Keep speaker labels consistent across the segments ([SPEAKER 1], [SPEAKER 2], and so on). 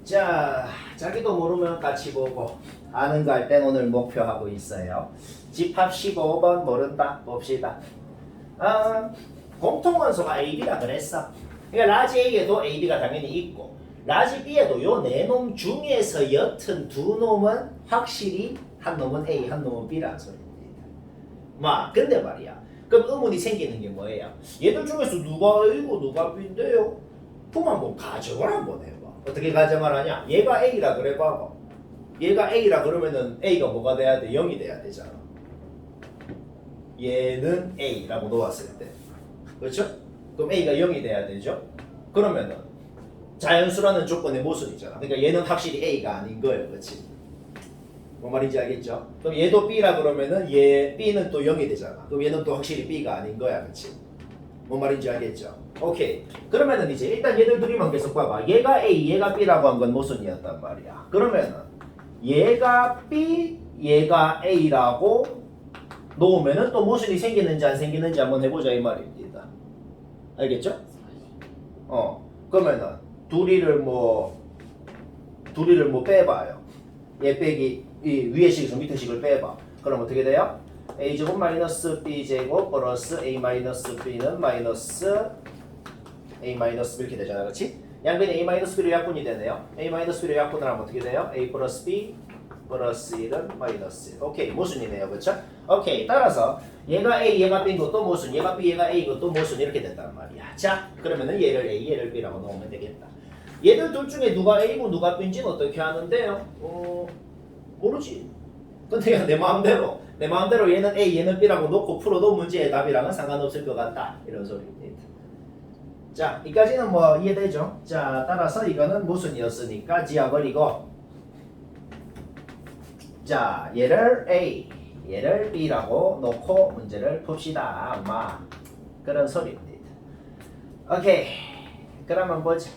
[SPEAKER 1] 자, 자기도 모르면 같이 보고 아는 거 할 땐 오늘 목표하고 있어요. 집합 15번 모른다 봅시다. 공통원소가 A, B라 그랬어. 그러니까 라지 A에도 A, B가 당연히 있고 라지 B에도 요 네 놈 중에서 여튼 두 놈은 확실히 한 놈은 A, 한 놈은 B라는 소리입니다. 근데 말이야. 그럼 의문이 생기는 게 뭐예요? 얘들 중에서 누가 A고 누가 B인데요? 그럼 한번 가정을 한번 해봐. 어떻게 가정을 하냐? 얘가 A라 그래 봐봐. 얘가 A라 그러면은 A가 뭐가 돼야 돼? 0이 돼야 되잖아. 얘는 A라고 놓았을 때. 그렇죠? 그럼 A가 0이 돼야 되죠? 그러면은 자연수라는 조건의 모순이잖아. 그러니까 얘는 확실히 A가 아닌 거예요. 그렇지? 뭔 말인지 알겠죠? 그럼 얘도 B라 그러면은 얘 B는 또 0이 되잖아. 그럼 얘는 또 확실히 B가 아닌 거야. 그렇지? 뭔 말인지 알겠죠? 오케이. 그러면은 이제 일단 얘들 둘이만 계속 봐봐. 얘가 A, 얘가 B라고 한 건 모순이었단 말이야. 그러면은 얘가 B, 얘가 A라고 놓으면은 또 모순이 생기는지 안 생기는지 한번 해보자 이 말입니다. 알겠죠? 그러면은 둘이를 뭐 빼봐요. 얘 빼기 이 위의 식에서 밑에 식을 빼봐. 그럼 어떻게 돼요? a제곱 마이너스 b제곱 플러스 a 마이너스 b는 마이너스 a 마이너스 b 이렇게 되잖아. 그렇지? 양변이 a 마이너스 b로 약분이 되네요. a 마이너스 b로 약분을 하면 어떻게 돼요? a 플러스 b 플러스 1은 마이너스 1. 오케이. 모순이네요. 그렇죠? 오케이. 따라서 얘가 a, 얘가 b인 것도 모순, 얘가 b, 얘가 a 것도 모순 이렇게 된단 말이야. 자, 그러면은 얘를 a, 얘를 b라고 넣으면 되겠다. 얘들 둘 중에 누가 a고 누가 b인지는 어떻게 하는데요? 모르지. 근데 그냥 내 마음대로 얘는 A, 얘는 B라고 놓고 풀어도 문제의 답이랑은 상관없을 것 같다. 이런 소리입니다. 자, 이까지는 뭐 이해되죠? 자, 따라서 이거는 모순이었으니까 지워버리고 자, 얘를 A, 얘를 B라고 놓고 문제를 풉시다. 그런 소리입니다. 오케이. 그러면 보자.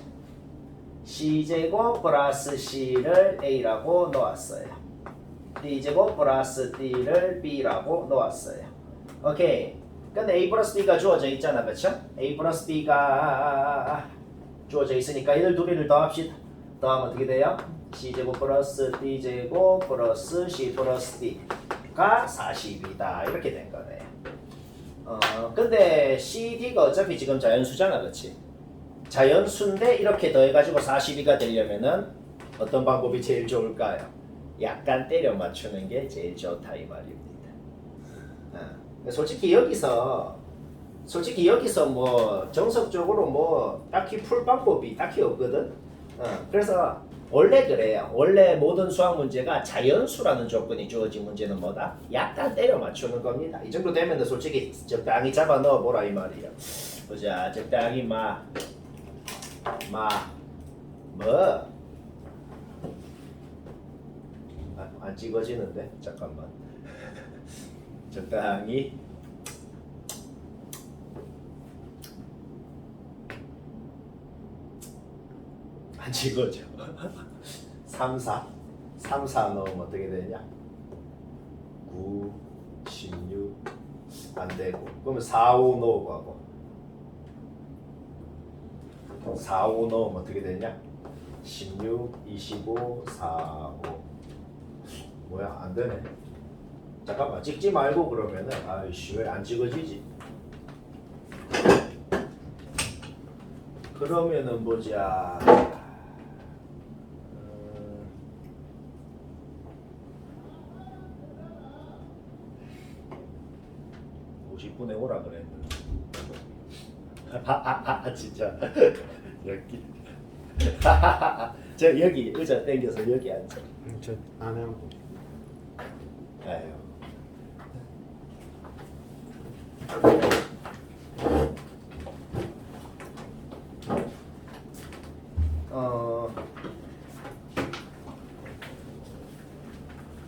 [SPEAKER 1] C제곱 플러스 C를 A라고 놓았어요. D제곱 플러스 D를 B라고 놓았어요. 오케이. 근데 A 플러스 B가 주어져 있잖아. 그쵸? A 플러스 B가 주어져 있으니까 이들 둘이를 더합시다. 더하면 어떻게 돼요? C제곱 플러스 D제곱 플러스 C 플러스 D가 40이다. 이렇게 된 거네요. 근데 CD가 어차피 지금 자연수잖아. 그치? 자연수인데 이렇게 더해가지고 42가 되려면은 어떤 방법이 제일 좋을까요? 약간 때려 맞추는 게 제일 좋다 이 말입니다. 솔직히 여기서 뭐 정석적으로 뭐 딱히 풀 방법이 딱히 없거든. 그래서 원래 그래요. 원래 모든 수학 문제가 자연수라는 조건이 주어진 문제는 뭐다? 약간 때려 맞추는 겁니다. 이 정도 되면 솔직히 적당히 잡아 넣어 보라 이 말이야. 보자, 적당히 뭐. 안 찍어지는데 잠깐만. 적당히 안 찍어져. 3, 4 넣으면 어떻게 되냐? 9, 16 안 되고 그러면 4, 5 넣고 하고 4, 5 넣으면 어떻게 되냐? 16, 25, 4, 5 뭐야 안 되네. 잠깐만 찍지 말고 그러면은 아이씨 왜 안 찍어지지? 그러면은 보자. 50분에 오라 그랬는데. 진짜 여기. 저 여기 의자 당겨서 여기 앉아.
[SPEAKER 2] 저 안 하고.
[SPEAKER 1] 아유.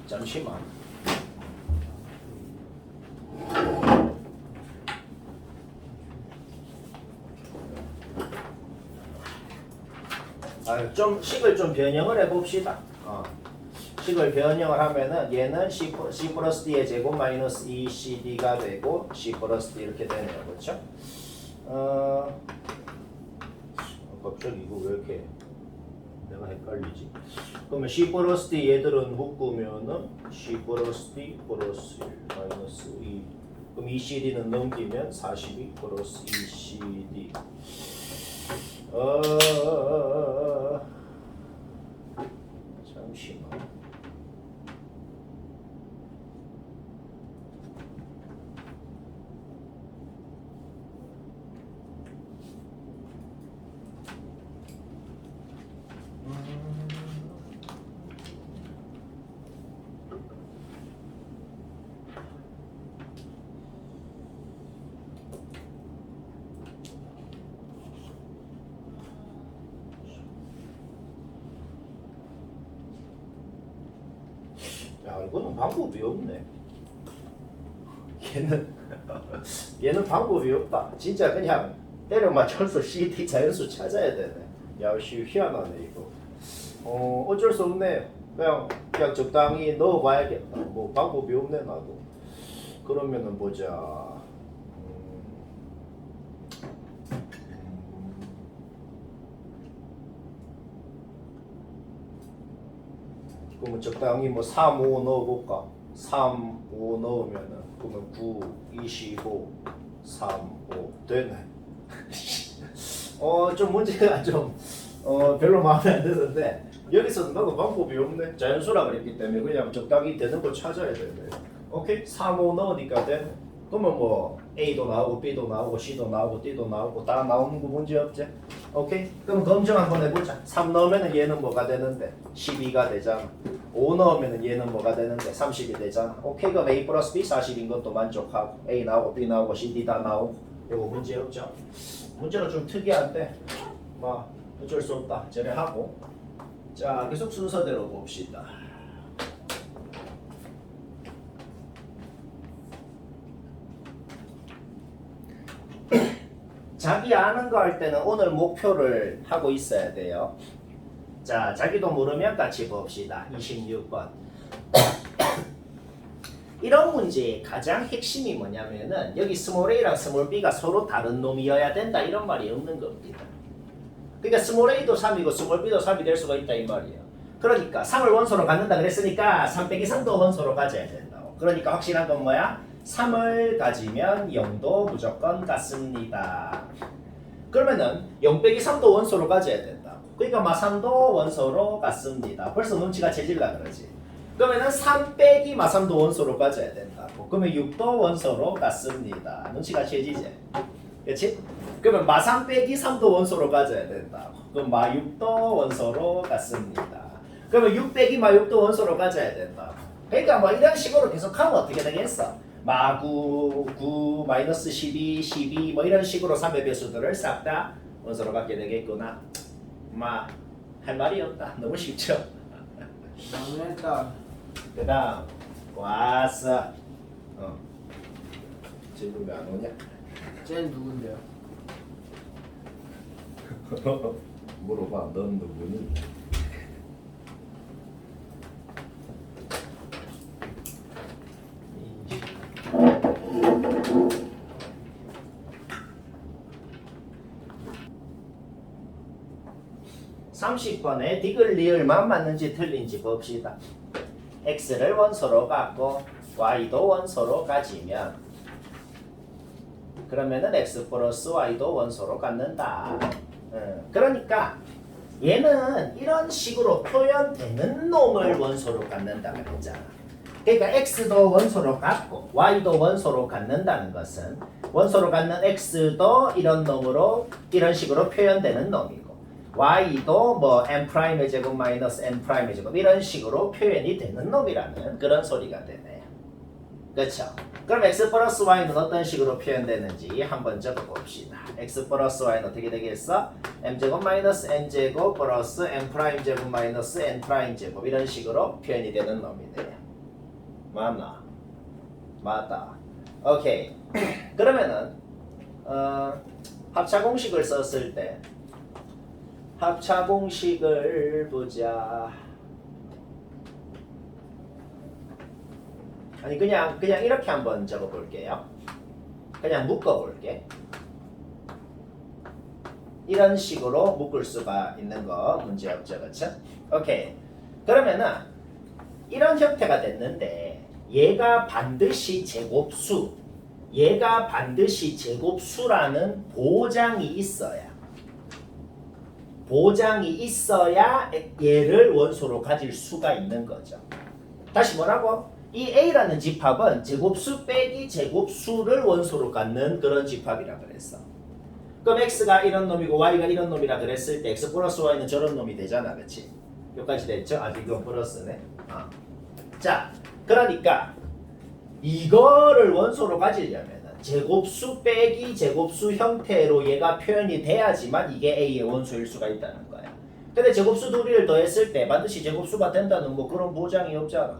[SPEAKER 1] 잠시만. 좀 식을 좀 변형을 해봅시다. 식을 변형을 하면은 얘는 C 플러스 D의 제곱 마이너스 2CD가 되고 C 플러스 D 이렇게 되네요. 그렇죠? 갑자기 이거 왜 이렇게 내가 내가 헷갈리지. 그러면 C 플러스 D 얘들은 묶으면은 C 플러스 D 플러스 1 마이너스 2. 그럼 ECD는 넘기면 42 플러스 ECD. 잠시만. 야, 이거는 방법이 없네. 얘는 방법이 없다. 진짜 그냥 때려 맞춰서 CD 자연수 찾아야 되네. 야, 희한하네 이거. 어쩔 수 없네. 그냥 적당히 넣어봐야겠다. 뭐 방법이 없네 나도. 그러면은 보자. 그러면 적당히 뭐 3, 5 넣어볼까? 3, 5 넣으면은 그러면 9, 25, 3, 5 되네. 좀 문제가 좀 별로 마음에 안 드는데 여기서는 나도 방법이 없네. 자연수라 그랬기 때문에 그냥 적당히 되는 거 찾아야 되네. 오케이? 3, 5 넣으니까 되네. 그러면 뭐 A도 나오고 B도 나오고 C도 나오고 D도 나오고 다 나오는 거 문제 없지? 오케이? 그럼 검증 한번 해보자. 3 넣으면 얘는 뭐가 되는데? 12가 되잖아. 5 넣으면 얘는 뭐가 되는데? 30이 되잖아. 오케이? 그럼 A 플러스 B 40인 것도 만족하고 A 나오고 B 나오고 C, D 다 나오고 이거 문제 없죠? 문제가 좀 특이한데 뭐 어쩔 수 없다. 저래 하고 자 계속 순서대로 봅시다. 자기 아는 거 할 때는 오늘 목표를 하고 있어야 돼요. 자, 자기도 모르면 같이 봅시다. 26번. 이런 문제의 가장 핵심이 뭐냐면은 여기 스몰 a랑 스몰 b가 서로 다른 놈이어야 된다 이런 말이 없는 겁니다. 그러니까 스몰 a도 3이고 스몰 b도 3이 될 수가 있다 이 말이에요. 그러니까 3을 원소로 갖는다 그랬으니까 3 빼기 3도 원소로 가져야 된다고. 그러니까 확실한 건 뭐야? 3을 가지면 0도 무조건 같습니다. 그러면은 0 빼기 3도 원소로 가져야 된다. 그러니까 마삼도 원소로 같습니다. 벌써 눈치가 채질라 그러지. 그러면은 3 빼기 마삼도 원소로 가져야 된다고. 그러면 6도 원소로 같습니다. 눈치가 채지지. 그렇지? 그러면 마삼 빼기 3도 원소로 가져야 된다고. 그럼 마6도 원소로 같습니다. 그러면 6 빼기 마6도 원소로 가져야 된다고. 그러니까 뭐 이런 식으로 계속 하면 어떻게 되겠어? 마9, 9, 마이너스 12, 12 뭐 이런 식으로 3의 배수들을 싹 다 원소로 갖게 되겠구나. 할 말이 없다. 너무 쉽죠?
[SPEAKER 2] 너무했다.
[SPEAKER 1] 그 다음 왔어. 질문 왜 안 오냐?
[SPEAKER 2] 쟤는 누군데요?
[SPEAKER 1] 물어봐. 넌 누구니? (30번에) 디귿 리을만 맞는지 틀린지 봅시다. x를 원소로 갖고 y도 원소로 가지면 그러면은 x 플러스 y도 원소로 갖는다. 그러니까 얘는 이런 식으로 표현되는 놈을 원소로 갖는다고 했잖아. 그러니까 x도 원소로 갖고 y도 원소로 갖는다는 것은 원소로 갖는 x도 이런 놈으로 이런 식으로 표현되는 놈이고 y도 뭐 n'의 제곱 마이너스 n'의 제곱 이런 식으로 표현이 되는 놈이라는 그런 소리가 되네요. 그렇죠? 그럼 x 플러스 y는 어떤 식으로 표현되는지 한번 적어봅시다. x 플러스 y는 어떻게 되겠어? m제곱 마이너스 n제곱 플러스 n'제곱 마이너스 n'제곱 이런 식으로 표현이 되는 놈이네요. 맞나? 맞다. 오케이. 그러면은 합차 공식을 썼을 때 합차 공식을 보자. 아니 그냥 이렇게 한번 적어볼게요. 그냥 묶어볼게. 이런 식으로 묶을 수가 있는 거 문제 없죠, 그렇죠? 오케이. 그러면은 이런 형태가 됐는데 얘가 반드시 제곱수, 얘가 반드시 제곱수라는 보장이 있어야 얘를 원소로 가질 수가 있는 거죠. 다시 뭐라고? 이 A라는 집합은 제곱수 빼기 제곱수를 원소로 갖는 그런 집합이라 그랬어. 그럼 X가 이런 놈이고 Y가 이런 놈이라 그랬을 때 X 플러스 Y는 저런 놈이 되잖아, 그치? 여기까지 됐죠? 아직 이건 플러스네. 자, 그러니까 이거를 원소로 가지려면 제곱수 빼기 제곱수 형태로 얘가 표현이 돼야지만 이게 A의 원소일 수가 있다는 거야. 근데 제곱수 둘이를 더했을 때 반드시 제곱수가 된다는 뭐 그런 보장이 없잖아.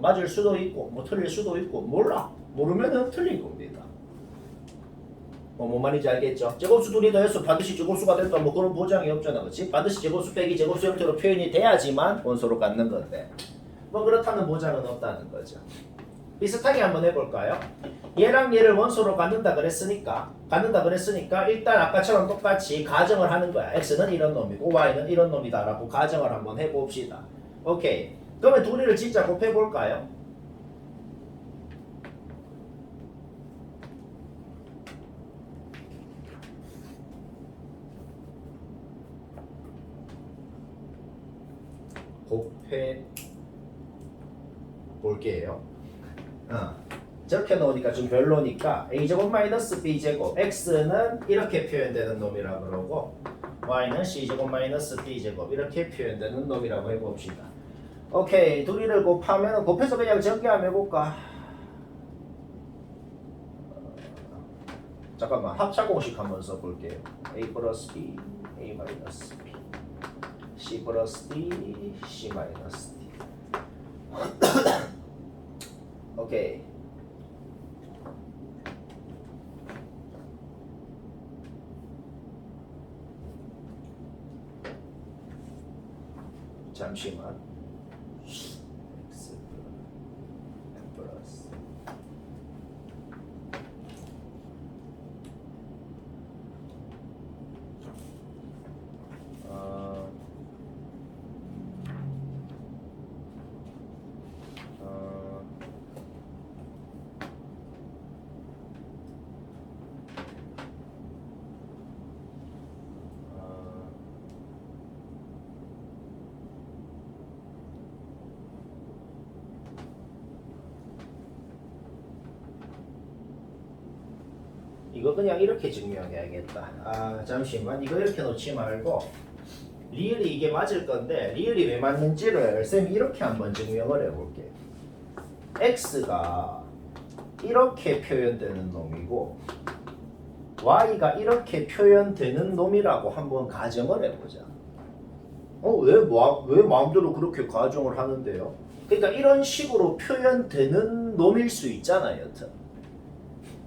[SPEAKER 1] 맞을 수도 있고 뭐 틀릴 수도 있고 몰라. 모르면은 틀린 겁니다. 뭔 말인지 알겠죠? 제곱수 둘이 더해서 반드시 제곱수가 된다 뭐 그런 보장이 없잖아, 그렇지? 반드시 제곱수 빼기 제곱수 형태로 표현이 돼야지만 원소로 갖는 건데 뭐 그렇다는 보장은 없다는 거죠. 비슷하게 한번 해볼까요? 얘랑 얘를 원소로 갖는다 그랬으니까 일단 아까처럼 똑같이 가정을 하는 거야. X는 이런 놈이고 Y는 이런 놈이다 라고 가정을 한번 해봅시다. 오케이. 그러면 둘이를 진짜 곱해볼까요? 곱해 볼게요. 저렇게 넣으니까 좀 별로니까 a제곱 마이너스 b제곱 x는 이렇게 표현되는 놈이라고 그러고 y는 c제곱 마이너스 b제곱 이렇게 표현되는 놈이라고 해봅시다. 오케이. 둘이를 곱해서 그냥 전개 한번 해볼까? 잠깐만 합차공식 한번 써볼게요. a 플러스 b, a 마이너스 b, c 플러스 d, c 마이너스 d. 오케이. 잠시만. x 플러스 이거 그냥 이렇게 증명해야겠다. 잠시만. 이거 이렇게 놓지 말고 리을이 이게 맞을 건데 리을이 왜 맞는지를 쌤이 이렇게 한번 증명을 해볼게. x가 이렇게 표현되는 놈이고 y가 이렇게 표현되는 놈이라고 한번 가정을 해보자. 왜 마음대로 그렇게 가정을 하는데요? 그러니까 이런 식으로 표현되는 놈일 수 있잖아요, 여튼.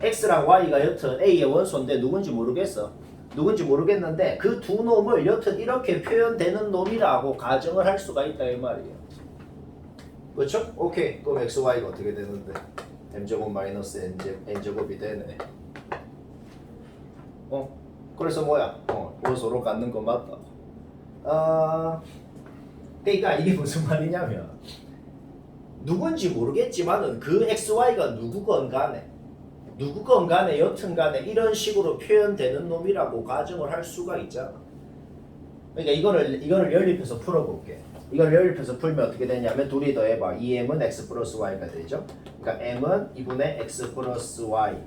[SPEAKER 1] x랑 y가 여튼 a의 원소인데 누군지 모르겠어. 누군지 모르겠는데 그 두 놈을 여튼 이렇게 표현되는 놈이라고 가정을 할 수가 있다 이 말이에요. 그렇죠? 오케이. 그럼 x, y가 어떻게 되는데? m제곱 마이너스 n제곱이 되네. 그래서 뭐야? 원소로 갖는 거 맞다. 그러니까 이게 무슨 말이냐면 누군지 모르겠지만은 그 x, y가 누구건 간에 여튼 간에 이런 식으로 표현되는 놈이라고 가정을 할 수가 있잖아. 그러니까 이거를 연립해서 풀어볼게. 이걸 연립해서 풀면 어떻게 되냐면 둘이 더해봐. 2m은 x 플러스 y가 되죠. 그러니까 m은 2분의 x 플러스 y.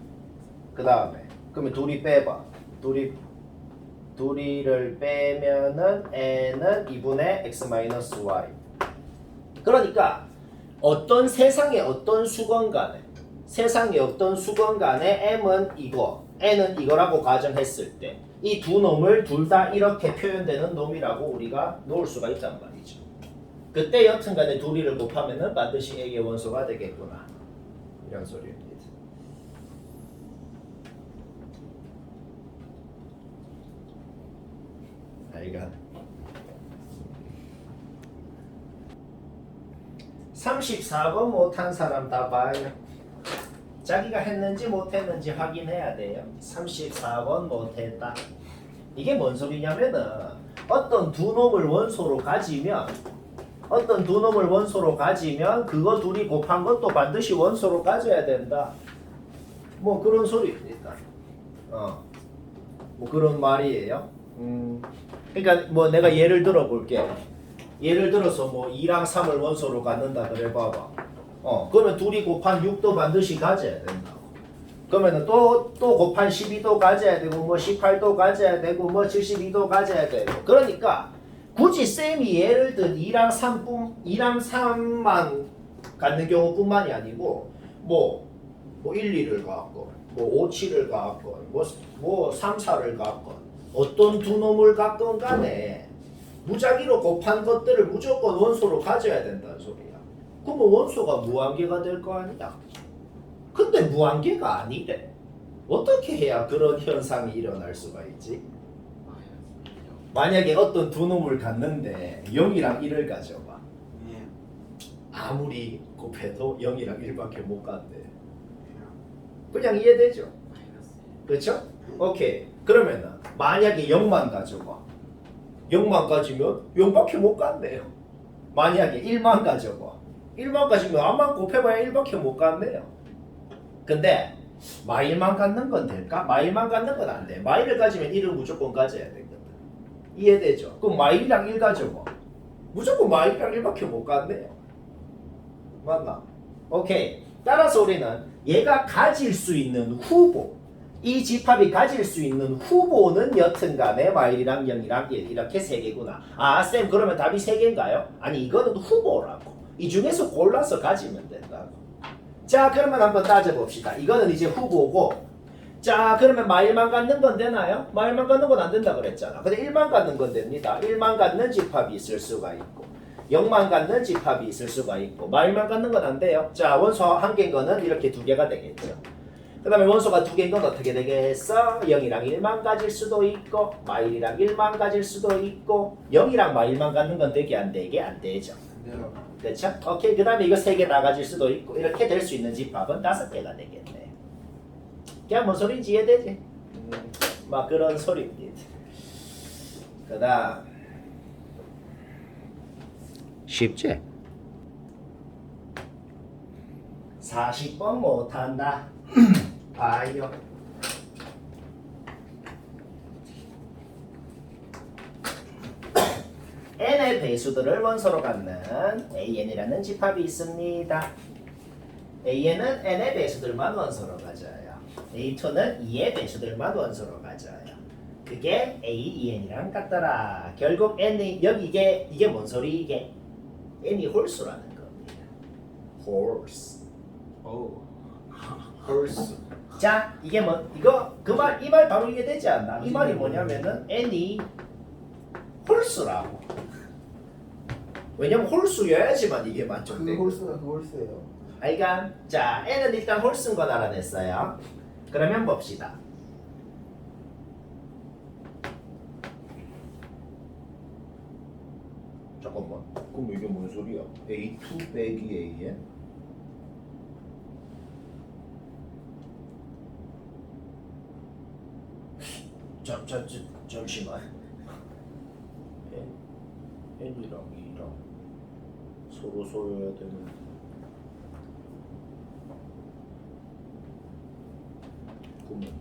[SPEAKER 1] 그 다음에 그러면 둘이 빼봐. 둘이를 빼면은 n은 2분의 x 마이너스 y. 그러니까 세상의 어떤 수건 간에 m은 이거, n은 이거라고 가정했을 때 이 두 놈을 둘 다 이렇게 표현되는 놈이라고 우리가 놓을 수가 있단 말이죠. 그때 여튼간에 둘이를 곱하면은 반드시 A의 원소가 되겠구나. 이런 소리입니다. 이거 34번 못한 사람 다 봐요. 자기가 했는지 못했는지 확인해야 돼요. 34번 못했다. 이게 뭔 소리냐면은 어떤 두 놈을 원소로 가지면 그거 둘이 곱한 것도 반드시 원소로 가져야 된다. 뭐 그런 소리입니다. 뭐 그런 말이에요. 그러니까 뭐 내가 예를 들어 볼게. 예를 들어서 뭐 2랑 3을 원소로 갖는다 그래 봐봐. 그러면 둘이 곱한 6도 반드시 가져야 된다. 그러면은 또 곱한 12도 가져야 되고 뭐 18도 가져야 되고 뭐 72도 가져야 되고. 그러니까 굳이 쌤이 예를 든 2랑 3만 갖는 경우뿐만이 아니고 뭐 1, 2를 갖고 뭐 5, 7을 갖고 뭐 3, 4를 갖고 어떤 두 놈을 갖건 간에 무작위로 곱한 것들을 무조건 원소로 가져야 된다는 소리야. 그러면 원소가 무한계가 될 거 아니야. 근데 무한계가 아니래. 어떻게 해야 그런 현상이 일어날 수가 있지? 만약에 어떤 두 놈을 갖는데 0이랑 1을 가져봐.
[SPEAKER 2] 예.
[SPEAKER 1] 아무리 곱해도 0이랑 1밖에 못 간대. 그냥 이해되죠? 그렇죠? 오케이. 그러면은 만약에 0만 가져봐. 0만 가지면 0밖에 못 간대요. 만약에 1만 가져봐. 1만 가지면 암만 곱해봐야 1밖에 못 간대요. 근데 마일만 갖는 건 될까? 마일만 갖는 건 안 돼. 마일을 가지면 1을 무조건 가져야 되거든. 이해되죠? 그럼 마일이랑 1 가져봐. 무조건 마일이랑 1밖에 못 간대요. 맞나? 오케이. 따라서 우리는 얘가 가질 수 있는 후보, 이 집합이 가질 수 있는 후보는 여튼간에 마일이랑 0이랑 1 이렇게 세 개구나. 아, 쌤 그러면 답이 세 개인가요? 아니 이거는 후보라고. 이 중에서 골라서 가지면 된다고. 자, 그러면 한번 따져봅시다. 이거는 이제 후보고, 자, 그러면 마일만 갖는 건 되나요? 마일만 갖는 건 안 된다 그랬잖아. 근데 1만 갖는 건 됩니다. 1만 갖는 집합이 있을 수가 있고 0만 갖는 집합이 있을 수가 있고 마일만 갖는 건 안 돼요. 자, 원소 한 개인 거는 이렇게 두 개가 되겠죠. 그 다음에 원소가 두 개인 건 어떻게 되겠어? 0이랑 1만 가질 수도 있고 마일이랑 1만 가질 수도 있고 0이랑 마일만 갖는 건 되게 안 되게 안 되죠. 그렇죠? 오케이. 그 다음에 이거 3개 다 가질 수도 있고 이렇게 될 수 있는 집합은 5개가 되겠네. 그냥 뭔 소리인지 이해되지? 막 그런 소리입니다. 그 다음 쉽지? 40번 못한다. 봐요. n의 배수들을 원소로 갖는 an이라는 집합이 있습니다. an은 n의 배수들만 원소로 가져요. a2는 2의 배수들만 원소로 가져요. 그게 a, en이랑 같더라. 결국 n이 여기 이게 뭔 소리 이게? n이 홀수라는 겁니다. 홀수.
[SPEAKER 2] 오. 홀수.
[SPEAKER 1] 자, 이게 뭐 이거 이 말 바로 이해되지 않나? 이 말이 뭐냐면은 n이 홀수라고. 왜냐면 홀수여야지만 이게
[SPEAKER 2] 그
[SPEAKER 1] 만족되고.
[SPEAKER 2] 홀수가 그 홀수예요.
[SPEAKER 1] 알간? 자, n은 일단 홀수인 건 알아냈어요. 그러면 봅시다. 잠깐만. 그럼 이게 뭔 소리야? A2 빼기 AN? 잠시만. n이랑 2랑 서로 소여야 되는. 그러면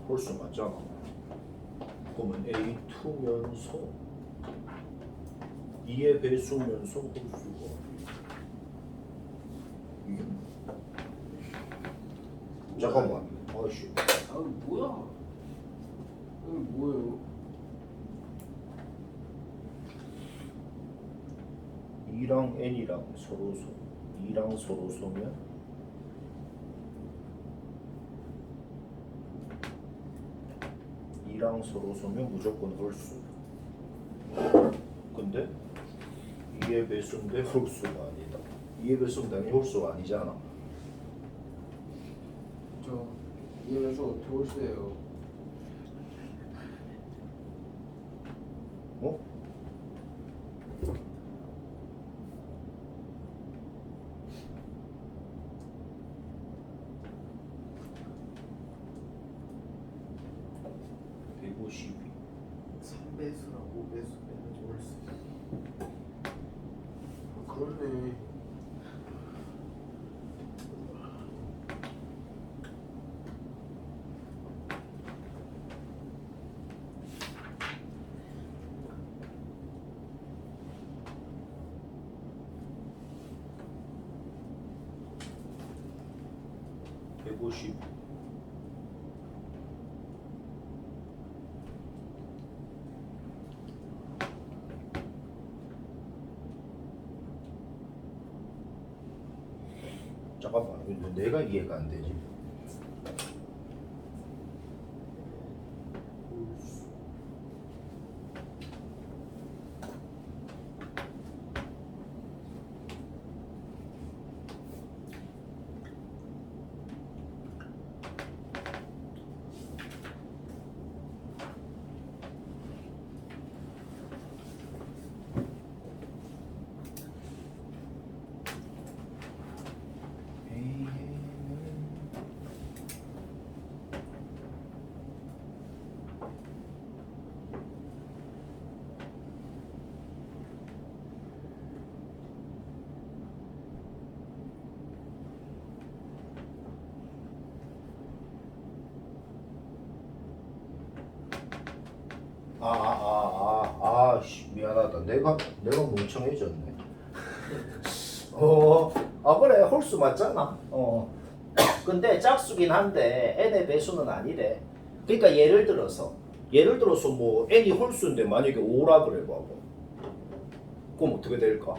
[SPEAKER 1] 홀수 맞잖아. 그러면 A2면서 2의 배수면서 홀수가 이게 잠깐만. 아이씨.
[SPEAKER 2] 아 뭐야? 이거 뭐예요?
[SPEAKER 1] 2랑 n이랑 서로 소 2랑 서로 소면 2랑 서로 소면 무조건 홀수. 근데 2의 배수인데 홀수가 아니다. 2의 배수는 당연히 홀수가 아니잖아.
[SPEAKER 2] 저 이래서 어떻게 홀수예요?
[SPEAKER 1] 어? 152.
[SPEAKER 2] 3배수랑 5배수 빼면 홀수. 그러네.
[SPEAKER 1] (150) 잠깐만, 왜 내가 이해가 안 되지? 미안하다. 내가 멍청해졌네. 그래, 홀수 맞잖아. 근데 짝수긴 한데 n의 배수는 아니래. 그러니까 예를 들어서 뭐 n이 홀수인데 만약에 5라 그래 봐봐. 그럼 어떻게 될까?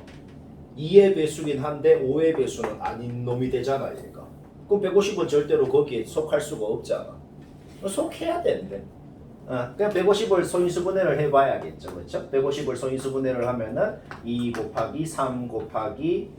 [SPEAKER 1] 2의 배수긴 한데 5의 배수는 아닌 놈이 되잖아, 얘가. 그럼 150은 절대로 거기에 속할 수가 없잖아. 속해야 되는데. 그냥 150을 소인수분해를 해봐야겠죠, 그렇죠? 150을 소인수분해를 하면은 2 곱하기 3 곱하기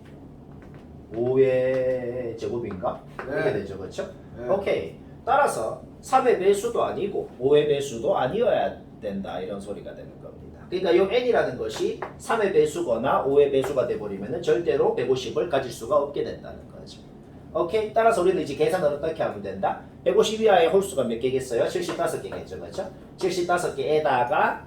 [SPEAKER 1] 5의 제곱인가? 이렇게 되죠, 그렇죠?
[SPEAKER 2] 네.
[SPEAKER 1] 오케이. 따라서 3의 배수도 아니고 5의 배수도 아니어야 된다, 이런 소리가 되는 겁니다. 그러니까 이 n이라는 것이 3의 배수거나 5의 배수가 돼버리면은 절대로 150을 가질 수가 없게 된다는 거죠. 오케이? 따라서 우리는 이제 계산을 어떻게 하면 된다? 150 이하의 홀수가 몇 개겠어요? 75개겠죠, 그렇죠? 75개에다가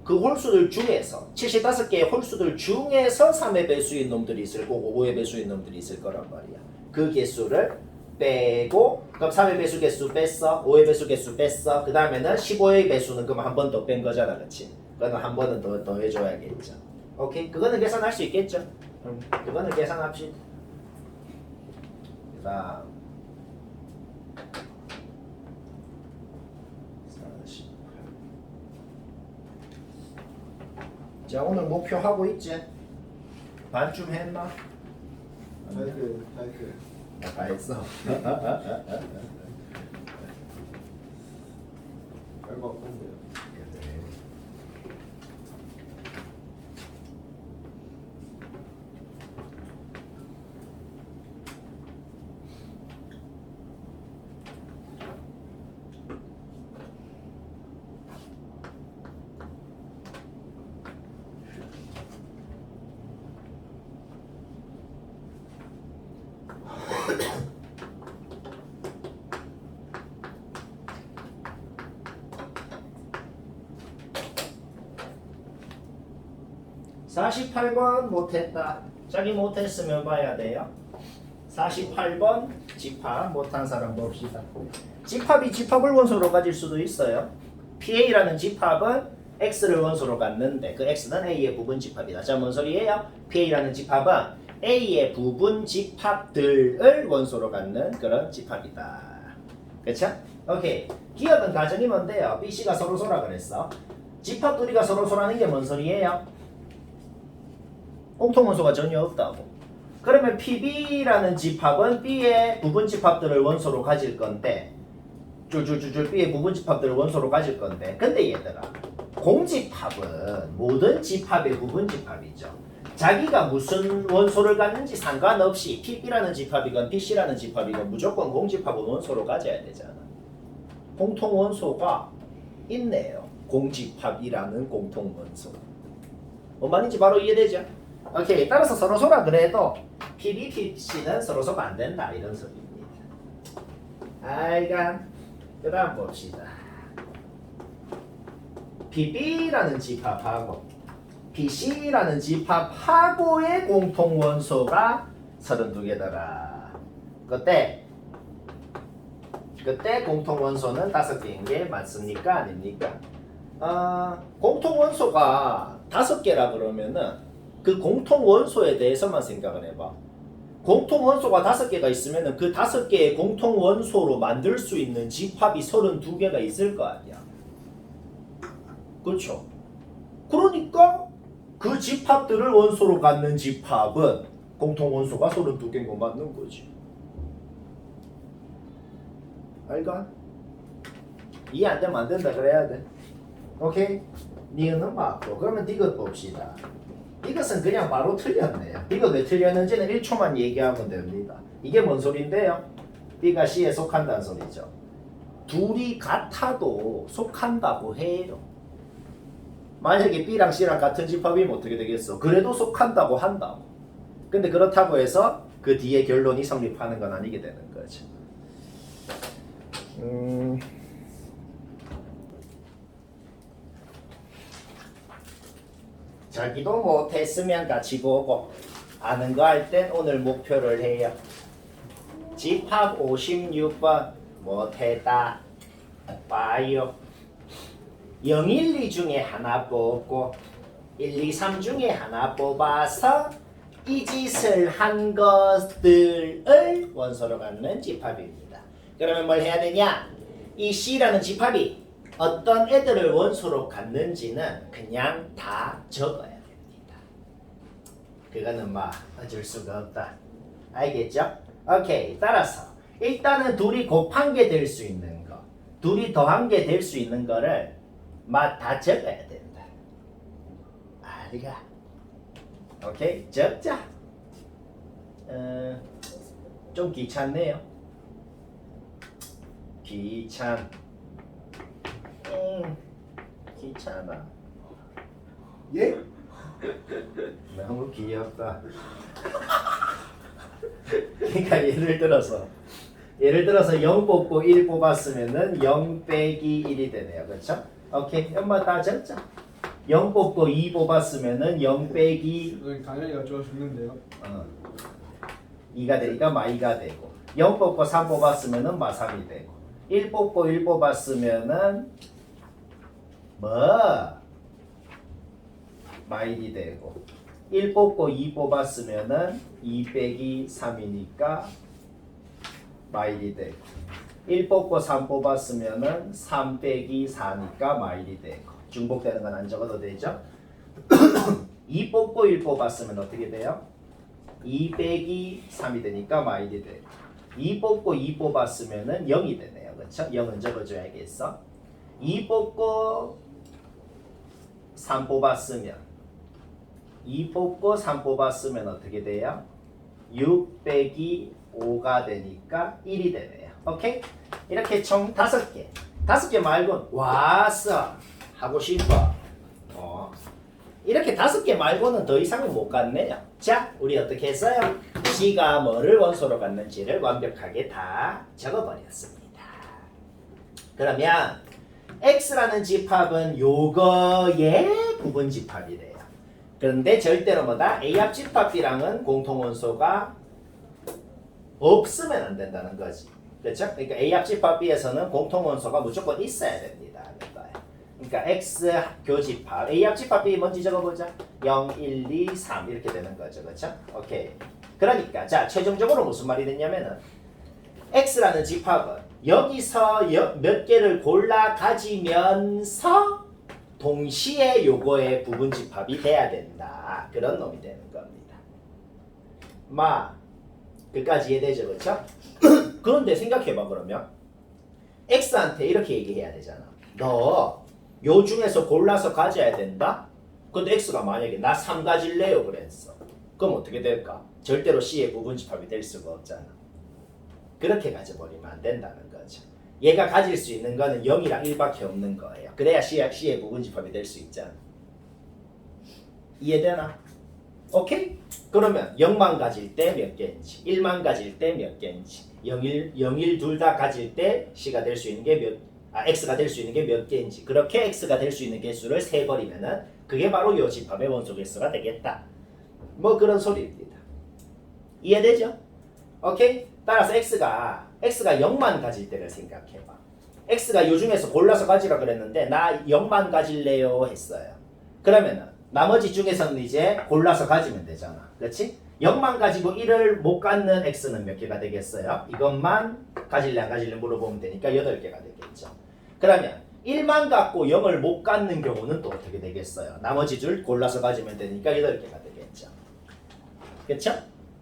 [SPEAKER 1] 그 홀수들 중에서 75개의 홀수들 중에서 3의 배수인 놈들이 있을 거고 5의 배수인 놈들이 있을 거란 말이야. 그 개수를 빼고, 그럼 3의 배수 개수 뺐어, 5의 배수 개수 뺐어. 그 다음에는 15의 배수는 그럼 한 번 더 뺀 거잖아, 그렇지? 그거는 한 번은 더 해줘야겠죠. 오케이? 그거는 계산할 수 있겠죠? 그거는 계산합시다. 그다음 48. 자, 오늘 목표 하고 있지? 반쯤 했나?
[SPEAKER 2] 타이틀.
[SPEAKER 1] 다 했어.
[SPEAKER 2] 별거 없던데요.
[SPEAKER 1] (48번) 못했다. 자기 못했으면 봐야 돼요. 48번 집합 못한 사람 봅시다. 집합이 집합을 원소로 가질 수도 있어요. PA라는 집합은 X를 원소로 갖는데 그 X는 A의 부분 집합이다. 자, 뭔 소리예요? PA라는 집합은 A의 부분 집합들을 원소로 갖는 그런 집합이다. 그쵸? 오케이. 기억은 가정이 뭔데요? BC가 서로소라 그랬어. 집합 둘이가 서로소라는 게 뭔 소리예요? 공통원소가 전혀 없다고. 그러면 PB라는 집합은 B의 부분 집합들을 원소로 가질 건데 줄줄줄줄 B의 부분 집합들을 원소로 가질 건데, 근데 얘들아, 공집합은 모든 집합의 부분 집합이죠. 자기가 무슨 원소를 갖는지 상관없이 PB라는 집합이건 BC라는 집합이건 무조건 공집합은 원소로 가져야 되잖아. 공통원소가 있네요. 공집합이라는 공통원소. 뭔 말인지 바로 이해되죠? 오케이. 따라서 서로소라 그래도 PB, PC는 서로소가 안 된다, 이런 소리입니다. 아이간. 그 다음 봅시다. PB라는 집합하고 PC라는 집합하고의 공통 원소가 32개더라. 그때 공통 원소는 5개인 게 맞습니까? 아닙니까? 공통 원소가 5개라 그러면은 그 공통 원소에 대해서만 생각을 해봐. 공통 원소가 5개가 있으면은 그 5개의 공통 원소로 만들 수 있는 집합이 32개가 있을 거 아니야. 그렇죠? 그러니까 그 집합들을 원소로 갖는 집합은 공통 원소가 32개인 거 맞는 거지. 알까? 이해 안 되면 안 된다 그래야 돼. 오케이? 니은은 맞고. 그러면 이것 봅시다. 이것은 그냥 바로 틀렸네요. 이거 왜 틀렸는지는 1초만 얘기하면 됩니다. 이게 뭔 소린데요? B가 C에 속한다는 소리죠. 둘이 같아도 속한다고 해요. 만약에 B랑 C랑 같은 집합이면 어떻게 되겠어? 그래도 속한다고 한다고. 근데 그렇다고 해서 그 뒤에 결론이 성립하는 건 아니게 되는 거죠. 자기도 못했으면 같이 보고 아는 거 할 땐 오늘 목표를 해요. 집합 56번 못했다. 봐요. 0, 1, 2 중에 하나 뽑고 1, 2, 3 중에 하나 뽑아서 이 짓을 한 것들을 원소로 갖는 집합입니다. 그러면 뭘 해야 되냐? 이 C라는 집합이 어떤 애들을 원소로 갖는지는 그냥 다 적어야 됩니다. 그거는 뭐 어쩔 수가 없다. 알겠죠? 오케이. 따라서 일단은 둘이 곱한 게 될 수 있는 거, 둘이 더한 게 될 수 있는 거를 막 다 적어야 된다. 알가? 오케이. 적자. 좀 귀찮네요. 귀찮아.
[SPEAKER 2] 예?
[SPEAKER 1] 너무 귀엽다. 그러니까 예를 들어서 0 뽑고 1 뽑았으면은 0 빼기 1이 되네요. 그렇죠? 오케이. 엄마 다 적자. 0 뽑고 2 뽑았으면은 0 빼기
[SPEAKER 2] 당연히가 좋아 죽는데요.
[SPEAKER 1] 2가 되니까 마 2가 되고 0 뽑고 3 뽑았으면은 마 3이 되고 1 뽑고 1 뽑았으면은 마 1이 되고 1 뽑고 2 뽑았으면은 2 빼기 3이니까 마 1이 되고 1 뽑고 3 뽑았으면은 3 빼기 4니까 마 1이 되고 중복되는 건 안 적어도 되죠? 2 뽑고 1 뽑았으면 어떻게 돼요? 2 빼기 3이 되니까 마 1이 되고 2 뽑고 2 뽑았으면은 0이 되네요. 그렇죠? 0은 적어줘야겠어. 2 뽑고 3 뽑았으면 2 뽑고 3 뽑았으면 어떻게 돼요? 6 빼기 5가 되니까 1이 되네요. 오케이? 이렇게 총 5개. 5개 말고는 왔어 하고 싶어. 이렇게 5개 말고는 더 이상은 못 갔네요. 자, 우리 어떻게 했어요? C가 뭐를 원소로 갖는지를 완벽하게 다 적어버렸습니다. 그러면 X라는 집합은 요거의 부분 집합이래요. 그런데 절대로 뭐다? A합 집합 B랑은 공통 원소가 없으면 안 된다는 거지. 그렇죠? 그러니까 A합 집합 B에서는 공통 원소가 무조건 있어야 됩니다. 그러니까 X 교집합 A합 집합 B 뭔지 적어보자. 0, 1, 2, 3 이렇게 되는 거죠. 그렇죠? 오케이. 그러니까 자 최종적으로 무슨 말이 됐냐면은 X라는 집합은 여기서 몇 개를 골라 가지면서 동시에 요거의 부분 집합이 돼야 된다. 그런 놈이 되는 겁니다. 끝까지 이해되죠? 그렇죠? 그런데 생각해봐. 그러면 X한테 이렇게 얘기해야 되잖아. 너 요 중에서 골라서 가져야 된다? 근데 X가 만약에 나 3 가질래요 그랬어. 그럼 어떻게 될까? 절대로 C의 부분 집합이 될 수가 없잖아. 그렇게 가져버리면 안 된다는 거죠. 얘가 가질 수 있는 거는 0이랑 1밖에 없는 거예요. 그래야 C의 부분 집합이 될 수 있잖아. 이해되나? 오케이? 그러면 0만 가질 때 몇 개인지, 1만 가질 때 몇 개인지, 0, 1 둘 다 가질 때 C가 될 수 있는 게 x가 될 수 있는 게 몇 개인지. 그렇게 x가 될 수 있는 개수를 세버리면은 그게 바로 요 집합의 원소 개수가 되겠다. 뭐 그런 소리입니다. 이해되죠? 오케이? 따라서 x가 0만 가질 때를 생각해봐. x가 요 중에서 골라서 가지라 그랬는데 나 0만 가질래요 했어요. 그러면은 나머지 중에서는 이제 골라서 가지면 되잖아. 그렇지? 0만 가지고 1을 못 갖는 x는 몇 개가 되겠어요? 이것만 가질래 안 가질래 물어보면 되니까 8개가 되겠죠. 그러면 1만 갖고 0을 못 갖는 경우는 또 어떻게 되겠어요? 나머지 줄 골라서 가지면 되니까 8개가 되겠죠. 그렇죠?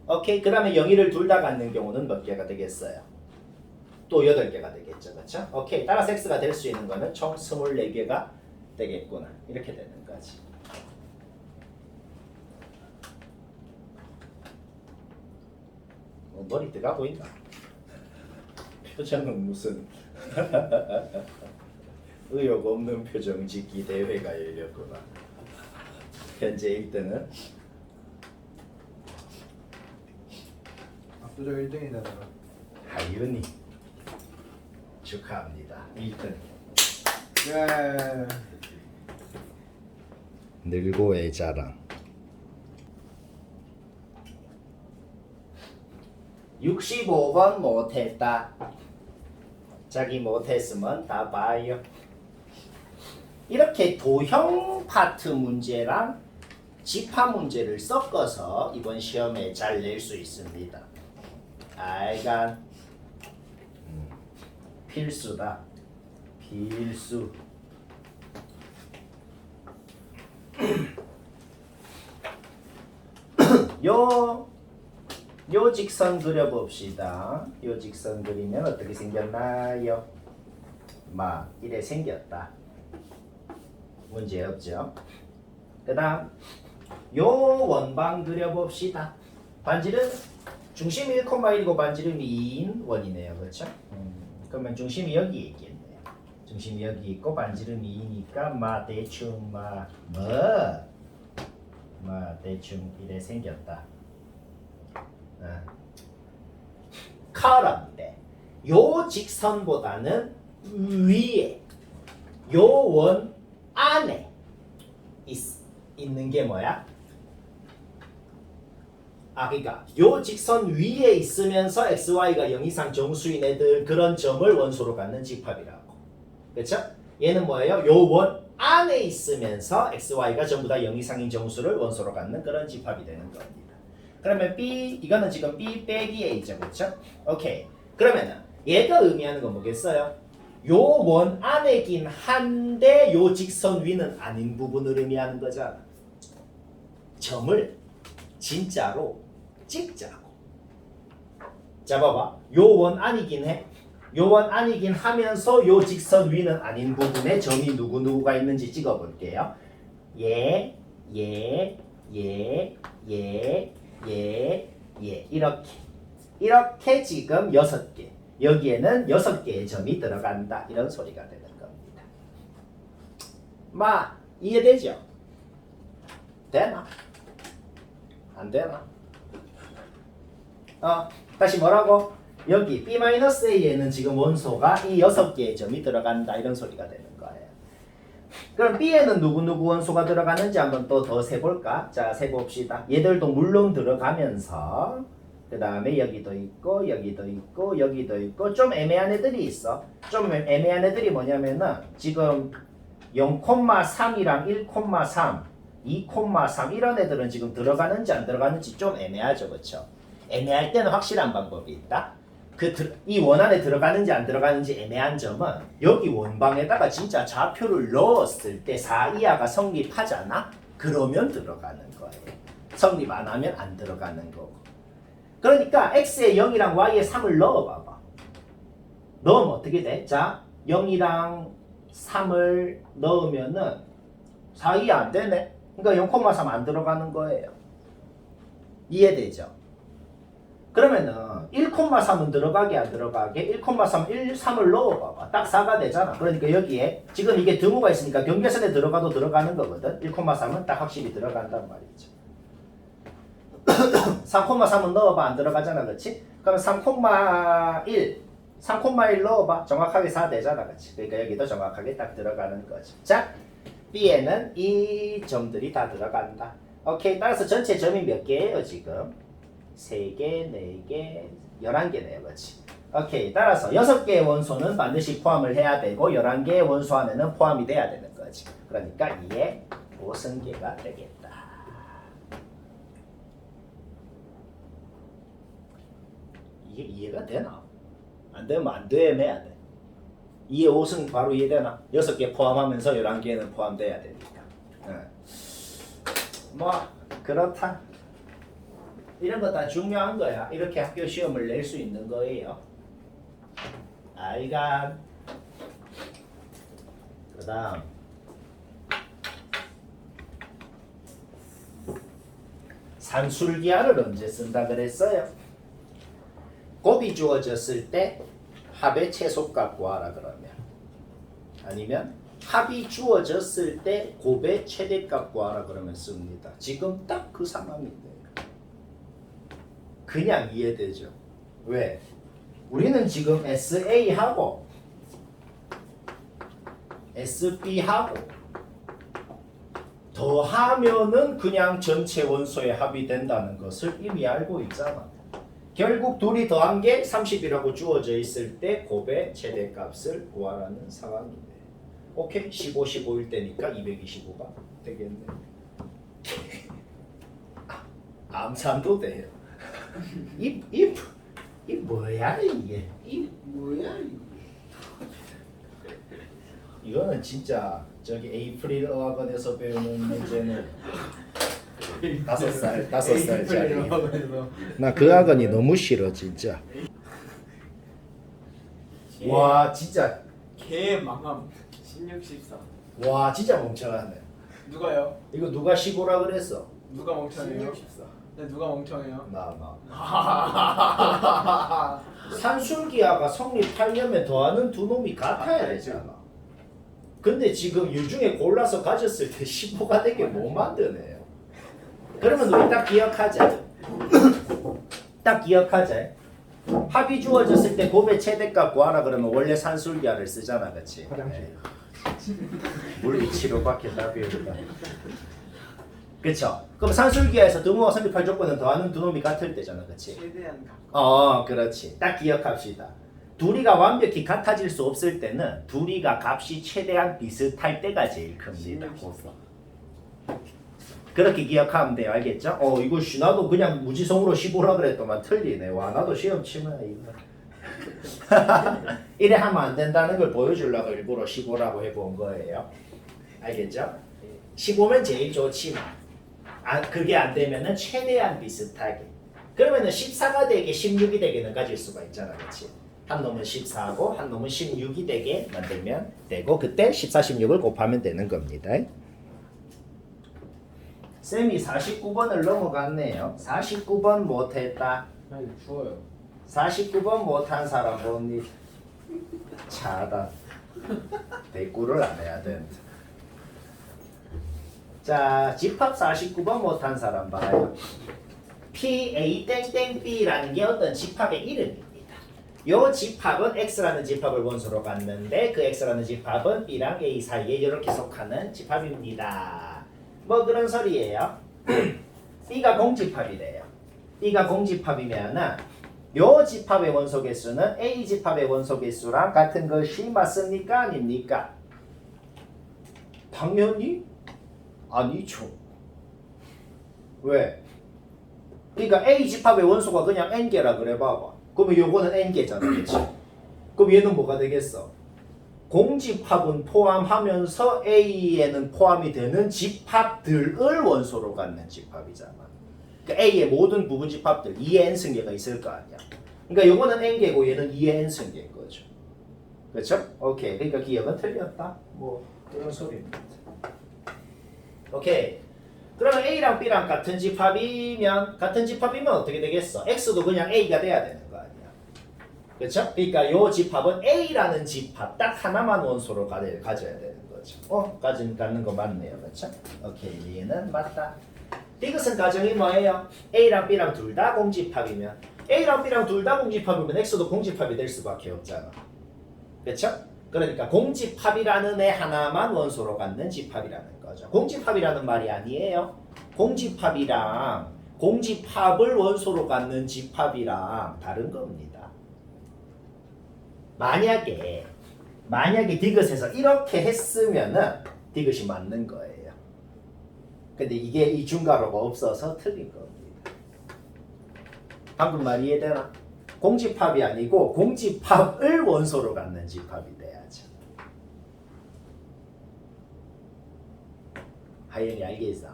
[SPEAKER 1] 오케이. 그러면 0, 1을 둘 다 갖는 경우는 몇 개가 되겠어요? 또 8개가 되겠죠. 그렇죠? 오케이. 따라서 x가 될 수 있는 거는 총 24개가 되겠구나. 이렇게 되는 거지. 머리 뜨가 보인다. 표정은 무슨 의욕 없는 표정 짓기 대회가 열렸구나. 현재 1등은
[SPEAKER 2] 압도적 1등이잖아.
[SPEAKER 1] 하윤이 축하합니다. 1등.
[SPEAKER 2] 예.
[SPEAKER 1] 늘고의 자랑. 65번 못했다. 자기 못했으면 다 봐요. 이렇게 도형 파트 문제랑 집합 문제를 섞어서 이번 시험에 잘 낼 수 있습니다. 아이가 필수다. 필수. 요 직선 그려봅시다. 요 직선 그리면 어떻게 생겼나요? 막 이래 생겼다. 문제 없죠? 그 다음 요 원방 그려봅시다. 반지름 중심이 1,1이고 반지름이 2인 원이네요. 그렇죠? 그러면 중심이 여기 있겠네요. 중심이 여기 있고 반지름이 2니까 마 대충 마 대충 이래 생겼다. 커런데 요 직선보다는 위에 요 원 안에 있는 게 뭐야? 그러니까 요 직선 위에 있으면서 xy가 0 이상 정수인 애들 그런 점을 원소로 갖는 집합이라고. 그렇죠? 얘는 뭐예요? 요 원 안에 있으면서 xy가 전부 다 0 이상인 정수를 원소로 갖는 그런 집합이 되는 겁니다. 그러면 B 이거는 지금 B 빼기 A죠. 그렇죠? 오케이. 그러면은 얘가 의미하는 건 뭐겠어요? 요 원 안에긴 한데 요 직선 위는 아닌 부분을 의미하는 거잖아. 점을 진짜로 찍자고. 자 봐봐. 요 원 안이긴 해. 요 원 안이긴 하면서 요 직선 위는 아닌 부분에 점이 누구누구가 있는지 찍어볼게요. 얘 이렇게 지금 6개. 여기에는 6개의 점이 들어간다. 이런 소리가 되는 겁니다. 이해되죠? 되나? 안 되나? 다시 뭐라고? 여기 B-A에는 지금 원소가 이 6개의 점이 들어간다. 이런 소리가 되는 거예요. 그럼 B에는 누구 원소가 들어가는지 한번 또 더 세볼까? 자, 세봅시다. 얘들도 물론 들어가면서 그 다음에 여기도 있고 여기도 있고 여기도 있고 좀 애매한 애들이 있어. 좀 애매한 애들이 뭐냐면은 지금 0,3이랑 1,3 2,3 이런 애들은 지금 들어가는지 안 들어가는지 좀 애매하죠. 그렇죠? 애매할 때는 확실한 방법이 있다. 이 원 안에 들어가는지 안 들어가는지 애매한 점은 여기 원방에다가 진짜 좌표를 넣었을 때 4 이하가 성립하잖아? 그러면 들어가는 거예요. 성립 안 하면 안 들어가는 거고. 그러니까 x에 0이랑 y에 3을 넣어봐봐. 넣으면 어떻게 돼? 자, 0이랑 3을 넣으면은 4 이하 안 되네? 그러니까 0,3 안 들어가는 거예요. 이해되죠? 그러면은 1,3은 들어가게 안 들어가게 1,3, 3을 넣어봐봐. 딱 4가 되잖아. 그러니까 여기에 지금 이게 등호가 있으니까 경계선에 들어가도 들어가는 거거든. 1,3은 딱 확실히 들어간단 말이죠. 3,3은 넣어봐 안 들어가잖아. 그렇지? 그럼 3,1 3,1 넣어봐. 정확하게 4 되잖아, 그렇지? 그러니까 여기도 정확하게 딱 들어가는 거지. 자, B에는 이 점들이 다 들어간다. 오케이. 따라서 전체 점이 몇 개예요, 지금? 3개, 4개, 11개네요, 그렇지? 오케이. 따라서 6개의 원소는 반드시 포함을 해야 되고 11개의 원소 안에는 포함이 돼야 되는 거지. 그러니까 2의 도승계가 되겠다. 이게 이해가 되나? 안 되면 안 되면 돼. 2의 5승 바로 이해되나? 6개 포함하면서 11개는 포함돼야 되니까. 뭐 그렇다. 이런 거 다 중요한 거야. 이렇게 학교 시험을 낼 수 있는 거예요. 아이가 그 다음 산술기하를 언제 쓴다 그랬어요? 곱이 주어졌을 때 합의 최소값 구하라 그러면, 아니면 합이 주어졌을 때 곱의 최대값 구하라 그러면 씁니다. 지금 딱 그 상황인데요. 그냥 이해되죠? 왜? 우리는 지금 SA하고 SB하고 더하면은 그냥 전체 원소의 합이 된다는 것을 이미 알고 있잖아. 결국 둘이 더한 게 30이라고 주어져 있을 때 곱의 최대값을 구하라는 상황인데, 오케이? 15, 15일 때니까 225가 되겠네. 암산도 돼요. 이 뭐야 이게? 이 뭐야 이게? 이거는 진짜 저기 에이프릴 어학원에서 배우는 문제는 5살짜리. 나 그 학원이 너무 싫어 진짜. 와 진짜.
[SPEAKER 3] 개 망함. 16, 14.
[SPEAKER 1] 와 진짜 멍청하네.
[SPEAKER 3] 누가요?
[SPEAKER 1] 이거 누가 15라 그랬어?
[SPEAKER 3] 누가 멍청해요?
[SPEAKER 2] 16, 14.
[SPEAKER 3] 네, 누가 멍청해요?
[SPEAKER 1] 나. 산술기하가 성립하려면 더하는 두 놈이 같아야 되잖아. 근데 지금 이 중에 골라서 가졌을 때 15가 되게 못 만드네요. 그러면 우리 딱 기억하자. 딱 기억하자. 합이 주어졌을 때 곱의 최대값 구하라 그러면 원래 산술기하를 쓰잖아, 그렇지?
[SPEAKER 2] 화장실.
[SPEAKER 1] 물리 치료밖에 답이 없다. 그렇죠? 그럼 산술기하에서 등호와 성립할 조건은 더하는 두 놈이 같을 때잖아, 그렇지?
[SPEAKER 3] 최대한 가.
[SPEAKER 1] 그렇지. 딱 기억합시다. 둘이가 완벽히 같아질 수 없을 때는 둘이가 값이 최대한 비슷할 때가 제일 큽니다.
[SPEAKER 3] 16, 14.
[SPEAKER 1] 그렇게 기억하면 돼요. 알겠죠? 이거 나도 그냥 무지성으로 15라 그랬더만 틀리네. 와, 나도 시험 치면 이거. 이래 하면 안 된다는 걸 보여주려고 일부러 15라고 해본 거예요. 알겠죠? 15면 제일 좋지만 그게 안 되면은 최대한 비슷하게. 그러면은 14가 되게 16이 되게는 가질 수가 있잖아, 그렇지? 한 놈은 14고 한 놈은 16이 되게 만들면 되고, 그때 14, 16을 곱하면 되는 겁니다. 쌤이 49번을 넘어갔네요. 49번 못했다.
[SPEAKER 3] 아니, 주워요.
[SPEAKER 1] 49번 못한 사람 보니 차단. 대꾸를 안 해야 된다. 자, 집합 49번 못한 사람 봐요. P, A, 땡땡, B라는 게 어떤 집합의 이름입니다. 요 집합은 X라는 집합을 원소로 갖는데 그 X라는 집합은 B랑 A 사이에 이렇게 속하는 집합입니다. 뭐 그런 소리예요. B가 공집합이래요. B가 공집합이면은 요 집합의 원소 개수는 A 집합의 원소 개수랑 같은 것이 맞습니까? 아닙니까? 당연히 아니죠. 왜? 그러니까 A 집합의 원소가 그냥 n개라 그래 봐봐. 그러면 요거는 n개잖아, 그렇지? 그럼 얘는 뭐가 되겠어? 공집합은 포함하면서 A에는 포함이 되는 집합들을 원소로 갖는 집합이잖아. 그러니까 A의 모든 부분 집합들 2의 n승계가 있을 거 아니야. 그러니까 요거는 n개고 얘는 2의 n승계인 거죠. 그렇죠? 오케이. 그러니까 기억은 틀렸다. 뭐 그런 소리입니다. 오케이. 그러면 A랑 B랑 같은 집합이면 어떻게 되겠어? X도 그냥 A가 돼야 되는 거 아니야. 그렇죠? 그러니까 요 집합은 A라는 집합 딱 하나만 원소로 가져야 되는 거죠. 갖는 거 맞네요. 그렇죠? 오케이. 얘는 맞다. 이것은 가정이 뭐예요? A랑 B랑 둘 다 공집합이면 A랑 B랑 둘 다 공집합이면 X도 공집합이 될 수밖에 없잖아. 그렇죠? 그러니까 공집합이라는 애 하나만 원소로 갖는 집합이라는 거죠. 공집합이라는 말이 아니에요. 공집합이랑 공집합을 원소로 갖는 집합이랑 다른 겁니다. 만약에 디귿에서 이렇게 했으면은 디귿이 맞는 거예요. 근데 이게 이 중괄호가 없어서 틀린 겁니다. 방금 말 이해되나? 공집합이 아니고 공집합을 원소로 갖는 집합이 돼야죠. 하연이 알겠어?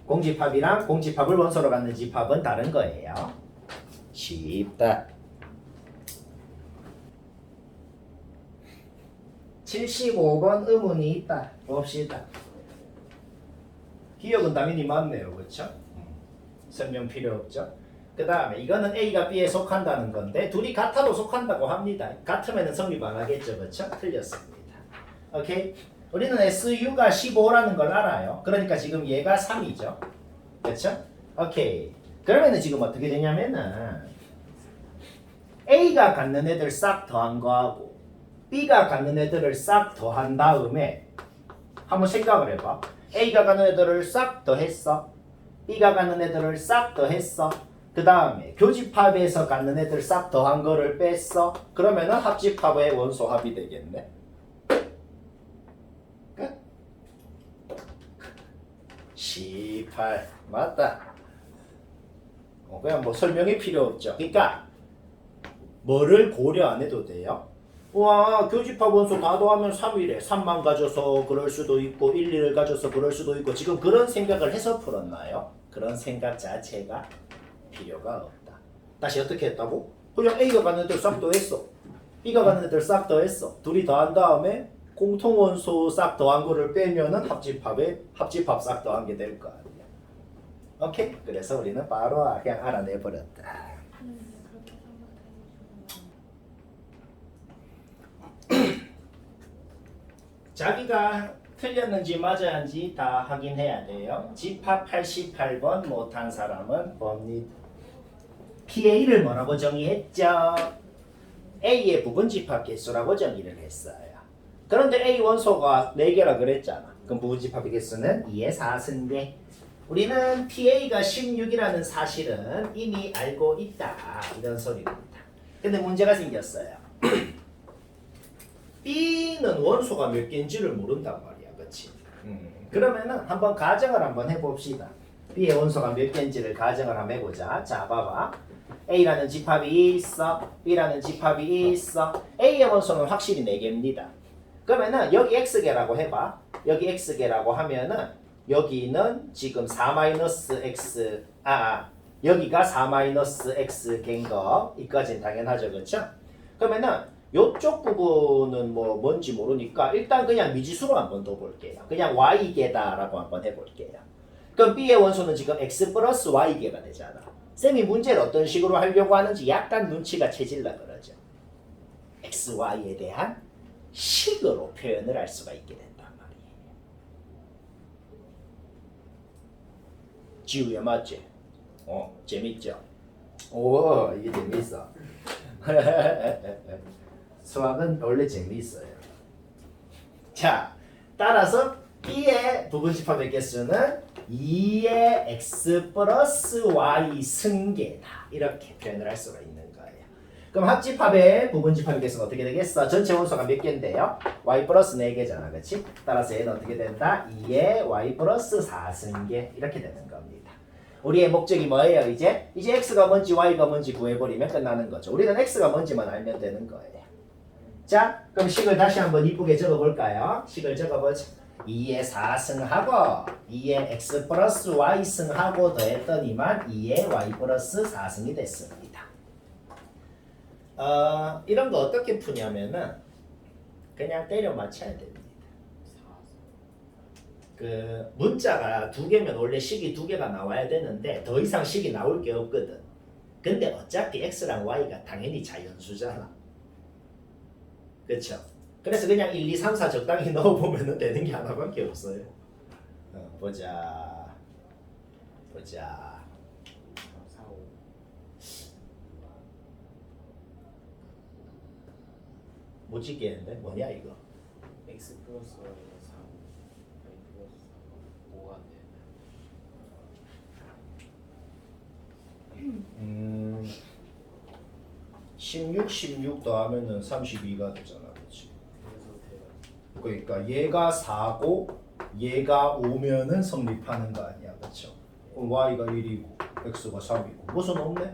[SPEAKER 1] 공집합이랑 공집합을 원소로 갖는 집합은 다른 거예요. 쉽다. 75번 의문이 있다. 봅시다. 기억은 당연히 맞네요. 그렇죠? 설명 필요 없죠? 그 다음에 이거는 A가 B에 속한다는 건데 둘이 같아도 속한다고 합니다. 같으면 성립 안 하겠죠. 그렇죠? 틀렸습니다. 오케이? 우리는 SU가 15라는 걸 알아요. 그러니까 지금 얘가 3이죠. 그렇죠? 오케이. 그러면은 지금 어떻게 되냐면은 A가 갖는 애들 싹 더한 거하고 B가 갖는 애들을 싹 더한 다음에 한번 생각을 해봐. A가 갖는 애들을 싹 더했어. B가 갖는 애들을 싹 더했어. 그 다음에 교집합에서 갖는 애들 싹 더한 거를 뺐어. 그러면은 합집합의 원소 합이 되겠네. 끝. 18 맞다. 그냥 뭐 설명이 필요 없죠. 그러니까 뭐를 고려 안 해도 돼요. 와, 교집합 원소 다 더하면 3이래. 3만 가져서 그럴 수도 있고 1, 2를 가져서 그럴 수도 있고 지금 그런 생각을 해서 풀었나요? 그런 생각 자체가 필요가 없다. 다시 어떻게 했다고? 그냥 A가 갖는 애들 싹 더했어. B가 갖는 애들 싹 더했어. 둘이 더한 다음에 공통 원소 싹 더한 거를 빼면은 합집합 싹 더한 게 될 거 아니야. 오케이? 그래서 우리는 바로 그냥 알아내 버렸다. 자기가 틀렸는지 맞았는지 다 확인해야 돼요. 집합 88번 못한 사람은 봅니다. PA를 뭐라고 정의했죠? A의 부분집합 개수라고 정의를 했어요. 그런데 A 원소가 4개라 그랬잖아. 그럼 부분집합의 개수는 2의 4승배. 우리는 PA가 16이라는 사실은 이미 알고 있다. 이런 소리입니다. 근데 문제가 생겼어요. B는 원소가 몇 개인지를 모른단 말이야. 그치? 그러면은 한번 가정을 한번 해봅시다. B의 원소가 몇 개인지를 가정을 한번 해보자. 자, 봐봐. A라는 집합이 있어. B라는 집합이 있어. A의 원소는 확실히 4개입니다. 그러면은 여기 X개라고 해봐. 여기 X개라고 하면은 여기는 지금 4-X 여기가 4-X 개인 거. 이까지는 당연하죠. 그쵸? 그러면은 요쪽 부분은 뭔지 모르니까 일단 그냥 미지수로 한번 더 볼게요. 그냥 y개다라고 한번 해볼게요. 그럼 B의 원소는 지금 x 플러스 y개가 되잖아. 쌤이 문제를 어떤 식으로 하려고 하는지 약간 눈치가 채질라 그러죠. x, y에 대한 식으로 표현을 할 수가 있게 된단 말이에요. 지우야 맞지? 재밌죠? 오, 이게 재밌어. 수학은 원래 재미있어요. 자, 따라서 B의 부분집합의 개수는 2의 x 플러스 y 승계다. 이렇게 표현을 할 수가 있는 거예요. 그럼 합집합의 부분집합의 개수는 어떻게 되겠어? 전체 원소가 몇 개인데요? y 플러스 4개잖아. 그치? 따라서 얘는 어떻게 된다? 2의 y 플러스 4승계. 이렇게 되는 겁니다. 우리의 목적이 뭐예요? 이제 x가 뭔지 y가 뭔지 구해버리면 끝나는 거죠. 우리는 x가 뭔지만 알면 되는 거예요. 자, 그럼 식을 다시 한번 이쁘게 적어볼까요? 식을 적어보자. 2의 4승하고 2의 x 플러스 y승하고 더했더니만 2의 y 플러스 4승이 됐습니다. 이런 거 어떻게 푸냐면은 그냥 때려 맞춰야 됩니다. 그 문자가 2개면 원래 식이 2개가 나와야 되는데 더 이상 식이 나올 게 없거든. 근데 어차피 x랑 y가 당연히 자연수잖아. 그렇죠? 그래서 그냥 1, 2, 3, 4 적당히 넣어보면 되는 게 하나밖에 없어요. 보자.
[SPEAKER 3] 4, 5.
[SPEAKER 1] 못 짓겠는데 뭐냐 이거?
[SPEAKER 3] x 플러스 3 y 플러스 3 5가 돼.
[SPEAKER 1] 16 더하면은 32가 되잖아, 그렇지?
[SPEAKER 3] 그래서 돼요.
[SPEAKER 1] 그러니까 얘가 4고 얘가 5면은 성립하는 거 아니야, 그렇죠? 그럼 y가 1이고 x가 3이고 무슨 없네?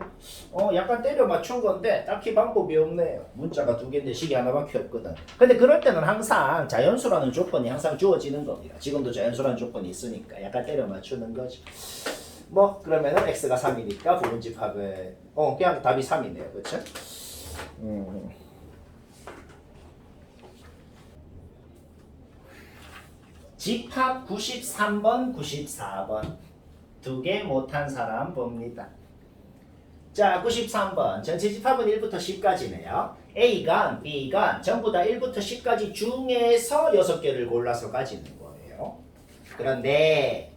[SPEAKER 1] 약간 때려 맞춘 건데 딱히 방법이 없네요. 문자가 두 개인데 식이 하나밖에 없거든. 근데 그럴 때는 항상 자연수라는 조건이 항상 주어지는 겁니다. 지금도 자연수라는 조건이 있으니까 약간 때려 맞추는 거지. 뭐 그러면은 x가 3이니까 부분집합을 그냥 답이 3이네요, 그렇죠? 집합 93번, 94번 두 개 못한 사람 봅니다. 자, 93번 전체 집합은 1부터 10까지네요. A간, B간 전부 다 1부터 10까지 중에서 6개를 골라서 가지는 거예요. 그런데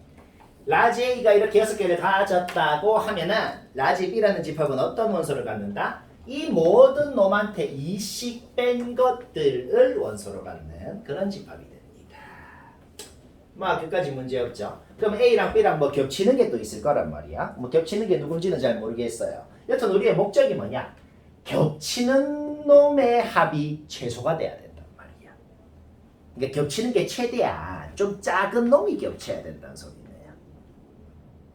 [SPEAKER 1] 라지 A가 이렇게 6개를 가졌다고 하면은 라지 B라는 집합은 어떤 원소를 갖는다? 이 모든 놈한테 20 뺀 것들을 원소로 갖는 그런 집합이 됩니다. 뭐 그까지 문제 없죠. 그럼 A랑 B랑 뭐 겹치는 게 또 있을 거란 말이야. 뭐 겹치는 게 누군지는 잘 모르겠어요. 여튼 우리의 목적이 뭐냐? 겹치는 놈의 합이 최소가 돼야 된단 말이야. 그러니까 겹치는 게 최대한 좀 작은 놈이 겹쳐야 된다는 소리네요.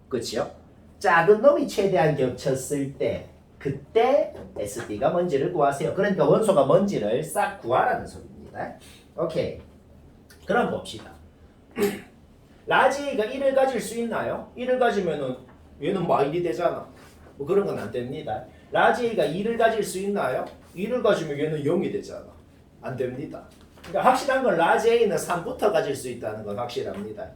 [SPEAKER 1] 그렇죠? 작은 놈이 최대한 겹쳤을 때 그때 SB가 뭔지를 구하세요. 그러니까 원소가 뭔지를 싹 구하라는 소리입니다. 오케이. 그럼 봅시다. 라지 A가 1을 가질 수 있나요? 1을 가지면은 얘는 마일이 되잖아. 뭐 그런 건 안 됩니다. 라지 A가 2를 가질 수 있나요? 2를 가지면 얘는 0이 되잖아. 안 됩니다. 그러니까 확실한 건 라지 A는 3부터 가질 수 있다는 건 확실합니다.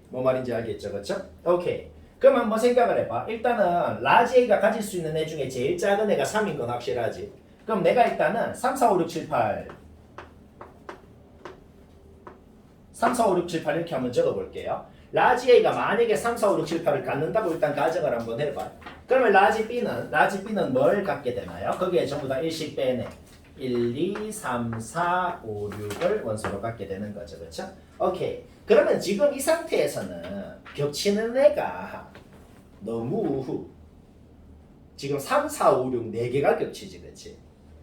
[SPEAKER 1] 뭐 말인지 알겠죠? 그렇죠? 오케이. 그럼 한번 생각을 해봐. 일단은 라지 A가 가질 수 있는 애 중에 제일 작은 애가 3인 건 확실하지. 그럼 내가 일단은 3, 4, 5, 6, 7, 8 3, 4, 5, 6, 7, 8 이렇게 한번 적어볼게요. 라지 A가 만약에 3, 4, 5, 6, 7, 8을 갖는다고 일단 가정을 한번 해봐. 그러면 라지 B는 뭘 갖게 되나요? 거기에 전부 다 1씩 빼내. 1, 2, 3, 4, 5, 6을 원소로 갖게 되는 거죠. 그렇죠? 오케이. 그러면 지금 이 상태에서는 겹치는 애가 너무 지금 3, 4, 5, 6 4개가 겹치지. 그렇지?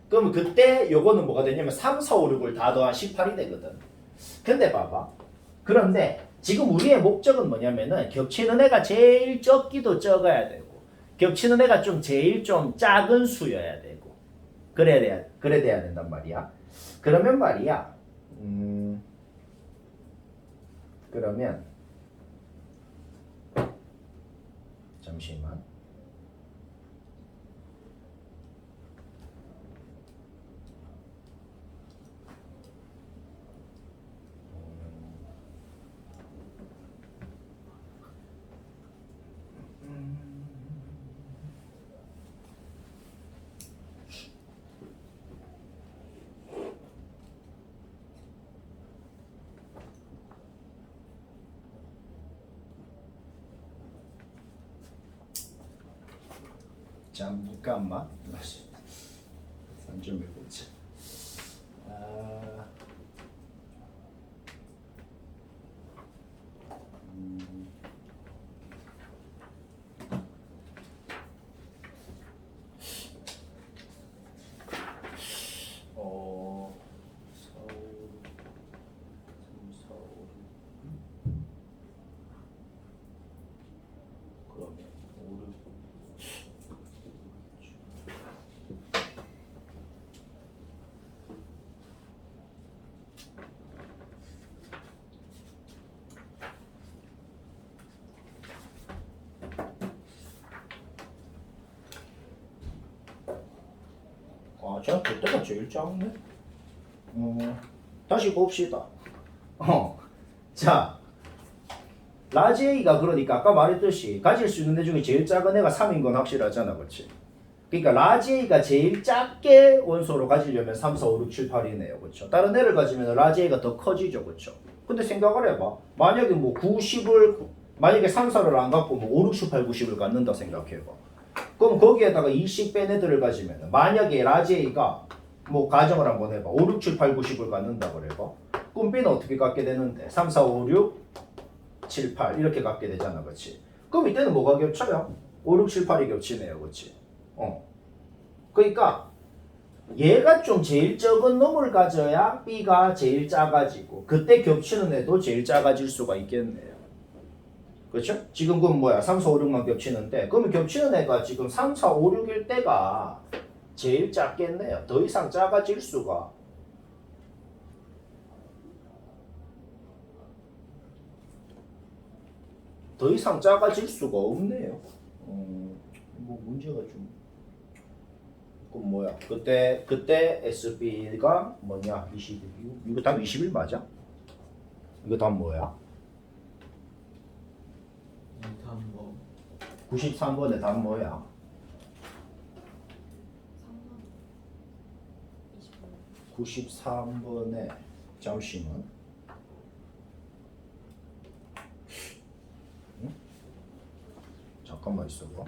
[SPEAKER 1] 그러면 그때 요거는 뭐가 되냐면 3, 4, 5, 6을 다 더한 18이 되거든. 근데 봐봐. 그런데 지금 우리의 목적은 뭐냐면은 겹치는 애가 제일 적기도 적어야 되고 겹치는 애가 좀 제일 좀 작은 수여야 되고 그래야 된단 말이야. 그러면 말이야. 그러면 잠시만. 잠깐만. 좀 해보자. 제가 그때가 제일 작네. 다시 봅시다. 자, 라지 A가 그러니까 아까 말했듯이 가질 수 있는 애 중에 제일 작은 애가 3인 건 확실하잖아, 그렇지? 그러니까 라지 A가 제일 작게 원소로 가지려면 3, 4, 5, 6, 7, 8이네요, 그렇죠? 다른 애를 가지면 라지 A가 더 커지죠, 그렇죠? 근데 생각을 해봐. 만약에 뭐 90을 만약에 3, 4를 안 갖고 뭐 5, 6, 7, 8, 90을 갖는다 생각해봐. 그럼 거기에다가 20 뺀 애들을 가지면 만약에 라지 A가 뭐 가정을 한번 해봐. 5, 6, 7, 8, 9, 10을 갖는다 그래봐. 그럼 B는 어떻게 갖게 되는데? 3, 4, 5, 6, 7, 8 이렇게 갖게 되잖아, 그렇지? 그럼 이때는 뭐가 겹쳐요? 5, 6, 7, 8이 겹치네요, 그렇지? 그러니까 얘가 좀 제일 적은 놈을 가져야 B가 제일 작아지고 그때 겹치는 애도 제일 작아질 수가 있겠네요. 그렇죠? 지금 그럼 뭐야? 3, 4, 5, 6만 겹치는데 그러면 겹치는 애가 지금 3, 4, 5, 6일 때가 제일 작겠네요. 더 이상 작아질 수가 없네요. 뭐 문제가 좀 그럼 뭐야? 그때 SB가 뭐냐? 21. 이거 답 21 맞아? 이거 답 뭐야?
[SPEAKER 3] 다음 뭐
[SPEAKER 1] 93번에 답 뭐야? 93번에 잠시만. 응? 잠깐만 있어봐.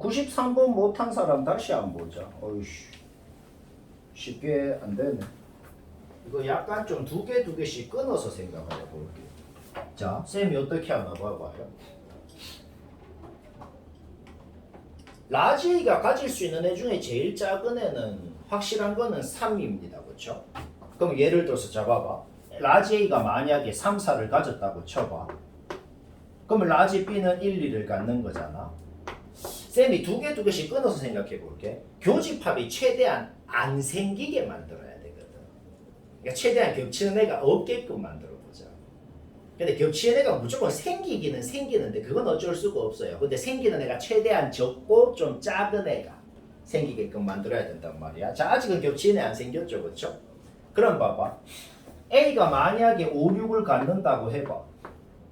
[SPEAKER 1] 93번 못한 사람 다시 안 보자. 어이씨. 쉽게 안 되네. 이거 약간 좀 두 개씩 끊어서 생각해 볼게. 자, 쌤이 어떻게 하나 봐봐요. 라지 A가 가질 수 있는 애 중에 제일 작은 애는 확실한 거는 3입니다. 그렇죠? 그럼 예를 들어서 잡아봐. 라지 A가 만약에 3, 4를 가졌다고 쳐봐. 그러면 라지 B는 1, 2를 갖는 거잖아. 쌤이 두 개씩 끊어서 생각해 볼게. 교집합이 최대한 안 생기게 만들어야 되거든. 그러니까 최대한 겹치는 애가 없게끔 만들어 보자. 근데 겹치는 애가 무조건 생기기는 생기는데 그건 어쩔 수가 없어요. 근데 생기는 애가 최대한 적고 좀 작은 애가 생기게끔 만들어야 된단 말이야. 자, 아직은 겹치는 애 안 생겼죠, 그렇죠? 그럼 봐봐. A가 만약에 5, 6을 갖는다고 해봐.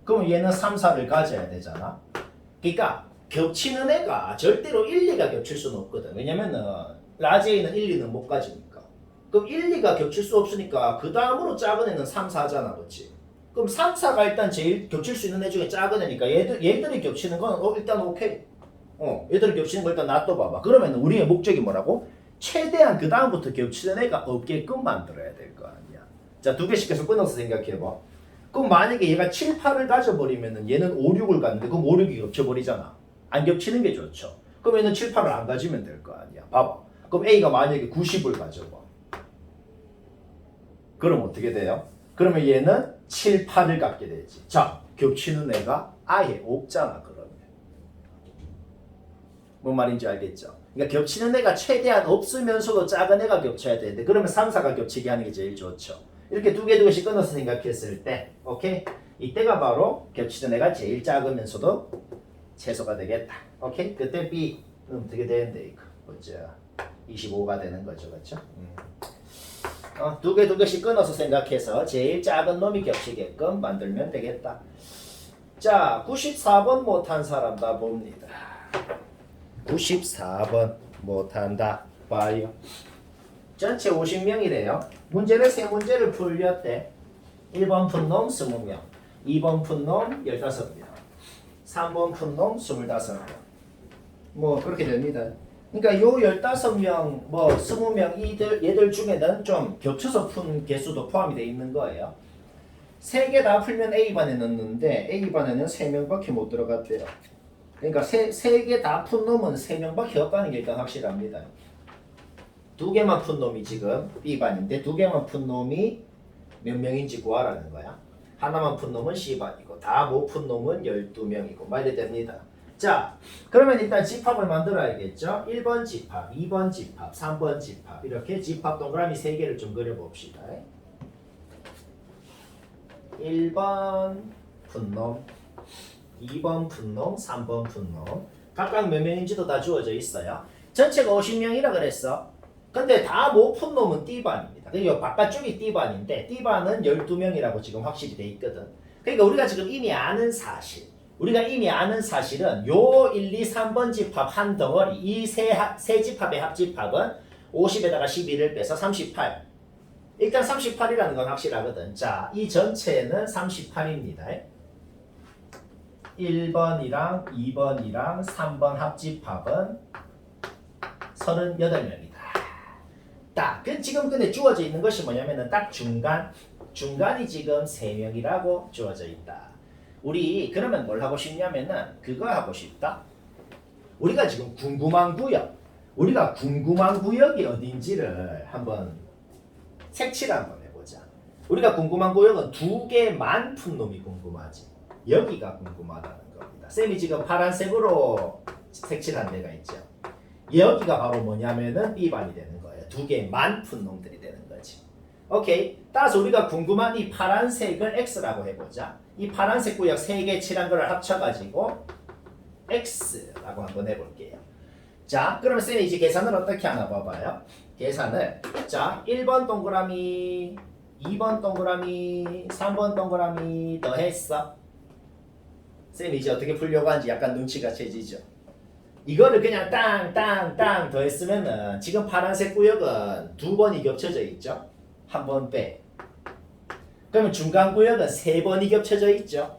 [SPEAKER 1] 그럼 얘는 3, 4를 가져야 되잖아. 그러니까 겹치는 애가 절대로 1, 2가 겹칠 수는 없거든. 왜냐면은 라지 A는 1, 2는 못 가지니까. 그럼 1, 2가 겹칠 수 없으니까 그 다음으로 작은 애는 3, 4잖아, 그렇지? 그럼 3, 4가 일단 제일 겹칠 수 있는 애 중에 작은 애니까 얘들이 겹치는 건 일단 오케이. 얘들이 겹치는 거 일단 놔둬봐봐. 그러면 우리의 목적이 뭐라고? 최대한 그 다음부터 겹치는 애가 없게끔 만들어야 될 거 아니야. 자, 두 개씩 계속 끊어서 생각해봐. 그럼 만약에 얘가 7, 8을 가져버리면은 얘는 5, 6을 갖는데 그럼 5, 6이 겹쳐버리잖아. 안 겹치는 게 좋죠. 그럼 얘는 7, 8을 안 가지면 될 거 아니야. 봐봐. 그럼 A가 만약에 90을 가져봐. 그럼 어떻게 돼요? 그러면 얘는 7, 8을 갖게 되지. 자, 겹치는 애가 아예 없잖아, 그러면. 뭔 말인지 알겠죠? 그러니까 겹치는 애가 최대한 없으면서도 작은 애가 겹쳐야 되는데 그러면 3, 4가 겹치게 하는 게 제일 좋죠. 이렇게 두 개씩 끊어서 생각했을 때 오케이? 이때가 바로 겹치는 애가 제일 작으면서도 최소가 되겠다. 오케이? 그때 B는 어떻게 되는데 이거 보자. 25가 되는 거죠, 그렇죠? 두 개씩 끊어서 생각해서 제일 작은 놈이 겹치게끔 만들면 되겠다. 자, 94번 못한 사람 다 봅니다. 94번 못한다. 봐요. 전체 50명이래요. 문제를 세 문제를 풀렸대. 1번 푼 놈 20명, 2번 푼 놈 15명, 3번 푼 놈 25명. 뭐 그렇게 됩니다. 그러니까 요 15명, 뭐 20명 얘들 중에는 좀 겹쳐서 푼 개수도 포함이 돼 있는 거예요. 3개 다 풀면 A반에 넣는데 A반에는 3명밖에 못 들어갔대요. 그러니까 3개 다 푼 놈은 3명밖에 없다는 게 일단 확실합니다. 2개만 푼 놈이 지금 B반인데 2개만 푼 놈이 몇 명인지 구하라는 거야. 하나만 푼 놈은 C반이고 다 못 푼 놈은 12명이고 말이 됩니다. 자, 그러면 일단 집합을 만들어야겠죠. 1번 집합, 2번 집합, 3번 집합 이렇게 집합 동그라미 3개를 좀 그려봅시다. 1번 푼놈, 2번 푼놈, 3번 푼놈 각각 몇 명인지도 다 주어져 있어요. 전체가 50명이라 그랬어. 근데 다 못 푼 놈은 D반입니다. 그리고 바깥쪽이 D반인데 D반은 12명이라고 지금 확실히 돼 있거든. 그러니까 우리가 지금 이미 아는 사실 은 요 1, 2, 3번 집합 한 덩어리 이 세 집합의 합집합은 50에다가 11을 빼서 38. 일단 38이라는 건 확실하거든. 자, 이 전체는 38입니다. 1번이랑 2번이랑 3번 합집합은 38명이다. 딱, 지금 근데 주어져 있는 것이 뭐냐면은 딱 중간이 지금 3명이라고 주어져 있다. 우리 그러면 뭘 하고 싶냐면은 그거 하고 싶다. 우리가 지금 궁금한 구역이 어딘지를 한번 색칠 한번 해보자. 우리가 궁금한 구역은 2개만 푼 놈이 궁금하지. 여기가 궁금하다는 겁니다. 쌤이 지금 파란색으로 색칠한 데가 있죠. 여기가 바로 뭐냐면은 B반이 되는 거예요. 2개만 푼 놈들이 되는 거지. 오케이. 따라서 우리가 궁금한 이 파란색을 X라고 해보자. 이 파란색 구역 3개 칠한 거를 합쳐가지고 X라고 한번 해볼게요. 자, 그러면 쌤이 이제 계산을 어떻게 하나 봐봐요. 계산을 자 1번 동그라미 2번 동그라미 3번 동그라미 더했어. 쌤이 이제 어떻게 풀려고 하는지 약간 눈치가 채지죠. 이거를 그냥 땅 더했으면은 지금 파란색 구역은 2번이 겹쳐져 있죠. 한 번 빼. 그러면 중간 구역은 3번이 겹쳐져 있죠.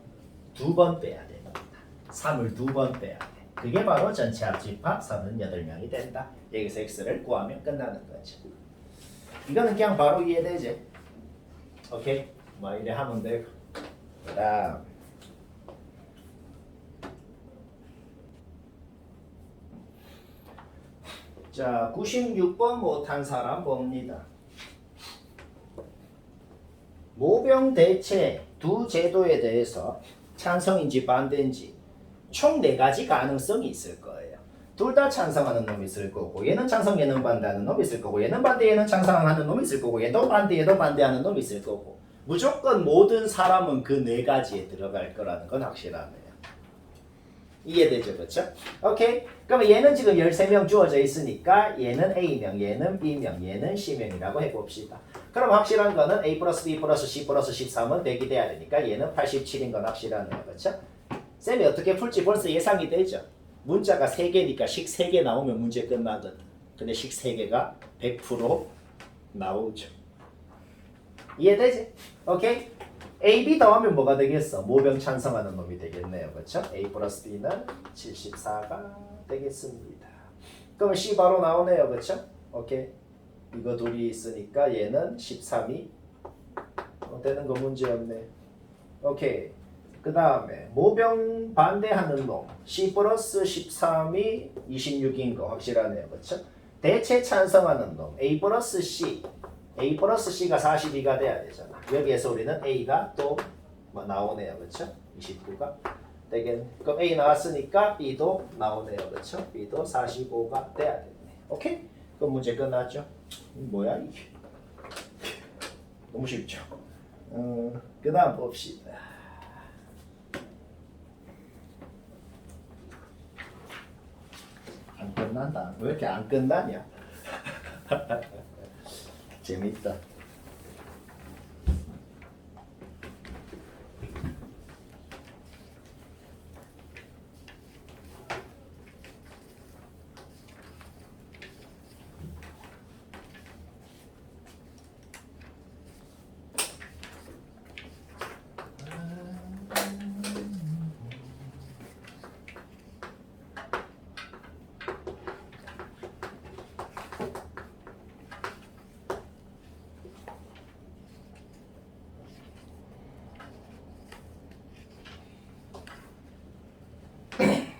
[SPEAKER 1] 2번 빼야 됩니다. 3을 2번 빼야 돼. 그게 바로 전체 합집합 38명이 된다. 여기서 x를 구하면 끝나는 거지. 이거는 그냥 바로 이해되지. 오케이? 뭐 이래 하면 되고. 그다음 자 96번 못한 사람 봅니다. 모병 대체 두 제도에 대해서 찬성인지 반대인지 총 4가지 가능성이 있을 거예요. 둘 다 찬성하는 놈이 있을 거고 얘는 찬성 얘는 반대하는 놈이 있을 거고 얘는 반대 얘는 찬성하는 놈이 있을 거고 얘도 반대 얘도 반대하는 놈이 있을 거고 무조건 모든 사람은 그 4가지에 들어갈 거라는 건 확실하네요. 이해되죠? 그렇죠? 오케이. 그러면 얘는 지금 13명 주어져 있으니까 얘는 A명, 얘는 B명, 얘는 C명이라고 해봅시다. 그럼 확실한 거는 A 플러스 B 플러스 C 플러스 13은 100이 돼야 되니까 얘는 87인 건 확실하네요. 그렇죠? 쌤이 어떻게 풀지 벌써 예상이 되죠? 문자가 3개니까 식 3개 나오면 문제 끝나거든. 근데 식 3개가 100% 나오죠. 이해되지? 오케이? A, B 더하면 뭐가 되겠어? 모병 찬성하는 놈이 되겠네요. 그렇죠? A 플러스 B는 74가 되겠습니다. 그러면 C 바로 나오네요. 그렇죠? 오케이? 이거 둘이 있으니까 얘는 13이 되는 거 문제 없네. 오케이. 그 다음에 모병 반대하는 놈 C 플러스 13이 26인 거 확실하네요. 그렇죠? 대체 찬성하는 놈 A 플러스 C A 플러스 C가 42가 돼야 되잖아. 여기에서 우리는 A가 또 뭐 나오네요. 그렇죠? 29가 되겠네. 그럼 A 나왔으니까 B도 나오네요. 그렇죠? B도 45가 돼야 되네. 오케이? 그럼 문제 끝났죠? 뭐야 이게? 너무 쉽죠? 그 다음 봅시다. 안 끝난다. 왜 이렇게 안 끝나냐? 재밌다.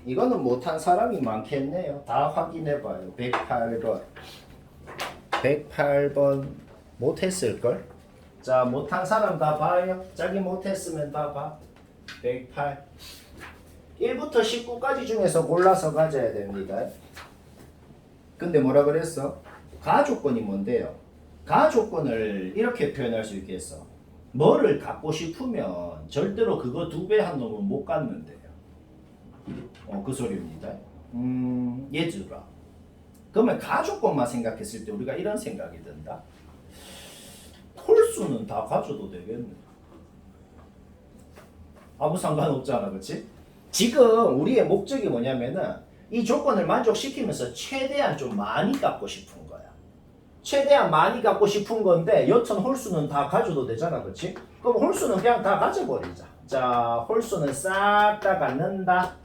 [SPEAKER 1] 이거는 못한 사람이 많겠네요. 다 확인해봐요. 108번 못했을걸? 자, 못한 사람 다 봐요. 자기 못했으면 다 봐. 108 1부터 19까지 중에서 골라서 가져야 됩니다. 근데 뭐라 그랬어? 가조건이 뭔데요? 가조건을 이렇게 표현할 수 있겠어. 뭐를 갖고 싶으면 절대로 그거 2배 한 놈은 못 갖는데요. 그 소리입니다. 예주라. 그러면 가조건만 생각했을 때 우리가 이런 생각이 든다. 홀수는 다 가져도 되겠네. 아무 상관없잖아, 그렇지? 지금 우리의 목적이 뭐냐면은 이 조건을 만족시키면서 최대한 좀 많이 갖고 싶은 거야. 최대한 많이 갖고 싶은 건데 여튼 홀수는 다 가져도 되잖아, 그렇지? 그럼 홀수는 그냥 다 가져버리자. 자, 홀수는 싹 다 갖는다.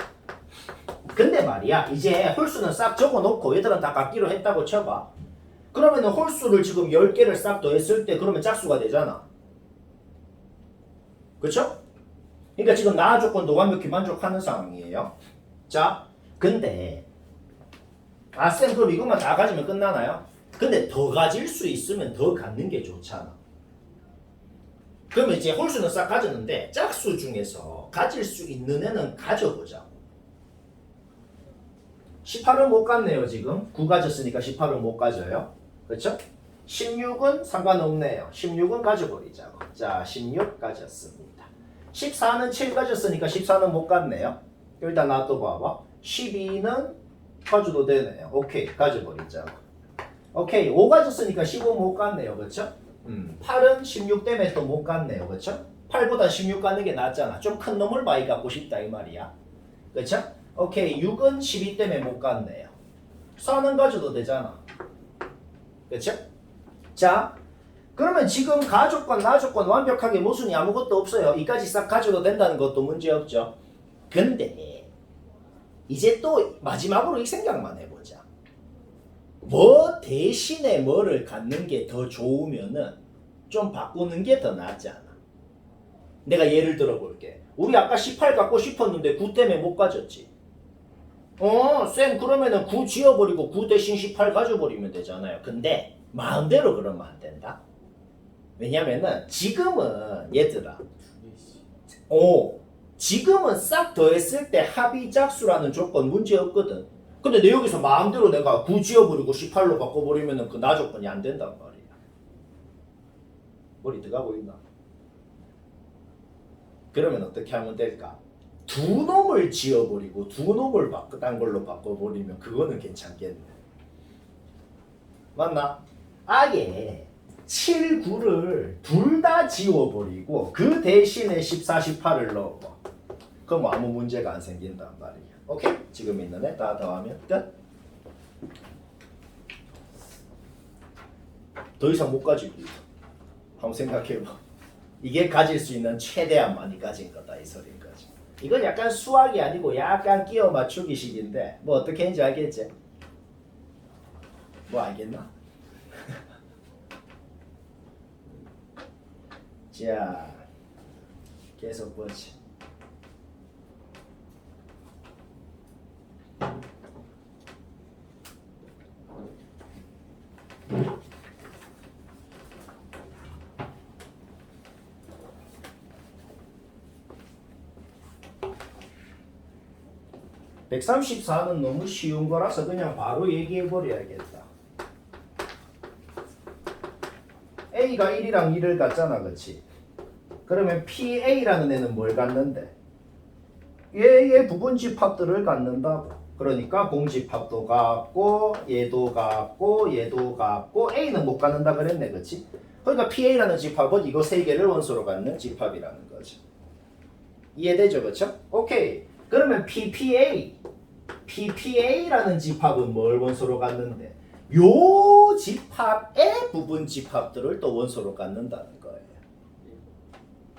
[SPEAKER 1] 근데 말이야, 이제 홀수는 싹 적어놓고 얘들은 다 갖기로 했다고 쳐봐. 그러면은 홀수를 지금 10개를 싹 더했을 때 그러면 짝수가 되잖아. 그쵸? 그러니까 지금 나아 조건도 완벽히 만족하는 상황이에요. 자, 근데 쌤 그럼 이것만 다 가지면 끝나나요? 근데 더 가질 수 있으면 더 갖는 게 좋잖아. 그러면 이제 홀수는 싹 가졌는데 짝수 중에서 가질 수 있는 애는 가져보자고. 18은 못 갔네요 지금. 9 가졌으니까 18은 못 가져요. 그렇죠? 16은 상관없네요. 16은 가져버리자고. 자, 16 가졌습니다. 14는 7 가졌으니까 14는 못 갔네요. 일단 놔둬봐봐. 12는 가져도 되네요. 오케이, 가져버리자고. 오케이, 5 가졌으니까 15 못 갔네요. 그렇죠? 8은 16 때문에 또 못 갔네요. 그렇죠? 8보다 16 가는 게 낫잖아. 좀 큰 놈을 많이 갖고 싶다 이 말이야. 그렇죠? 오케이, 6은 12 때문에 못 갔네요. 4는 가져도 되잖아. 그렇죠? 자, 그러면 지금 가조건, 나조건 완벽하게 모순이 아무것도 없어요. 이까지 싹 가져도 된다는 것도 문제없죠. 근데 이제 또 마지막으로 이 생각만 해보자. 뭐 대신에 뭐를 갖는 게 더 좋으면은 좀 바꾸는 게 더 낫지 않아? 내가 예를 들어 볼게. 우리 아까 18 갖고 싶었는데 9 때문에 못 가졌지. 쌤 그러면은 9 지워버리고 9 대신 18 가져버리면 되잖아요. 근데 마음대로 그러면 안 된다. 왜냐면은 지금은 얘들아 지금은 싹 더했을 때 합의 짝수라는 조건 문제 없거든. 근데 내 여기서 마음대로 내가 9 지워버리고 18로 바꿔버리면은 그 나 조건이 안 된단 말이야. 머리 들어가고 있나? 그러면 어떻게 하면 될까? 두 놈을 지워버리고 두 놈을 딴 걸로 바꿔버리면 그거는 괜찮겠네. 맞나? 아예 7, 9를 둘 다 지워버리고 그 대신에 14, 18을 넣어봐. 그럼 아무 문제가 안 생긴단 말이야. 오케이? 지금 있는 애 다 더하면 끝. 더 이상 못 가지고 있어. 한번 생각해봐. 이게 가질 수 있는 최대한 많이 가진 거다 이 소리인 거지. 이건 약간 수학이 아니고 약간 끼워 맞추기식인데 뭐 어떻게 했는지 알겠지? 뭐 알겠나? 자, 계속 보지. (134는) 너무 쉬운 거라서 그냥 바로 얘기해 버려야겠다. A가 1이랑 2를 갖잖아, 그치? 그러면 PA라는 애는 뭘 갖는데? 얘의 부분집합들을 갖는다고. 그러니까 공집합도 갖고 얘도 갖고 얘도 갖고 A는 못 갖는다 그랬네, 그치? 그러니까 PA라는 집합은 이거 세 개를 원소로 갖는 집합이라는 거죠. 이해되죠, 그쵸? 오케이. 그러면 PPA라는 집합은 뭘 원소로 갖는데? 요 집합의 부분 집합들을 또 원소로 갖는다는 거예요.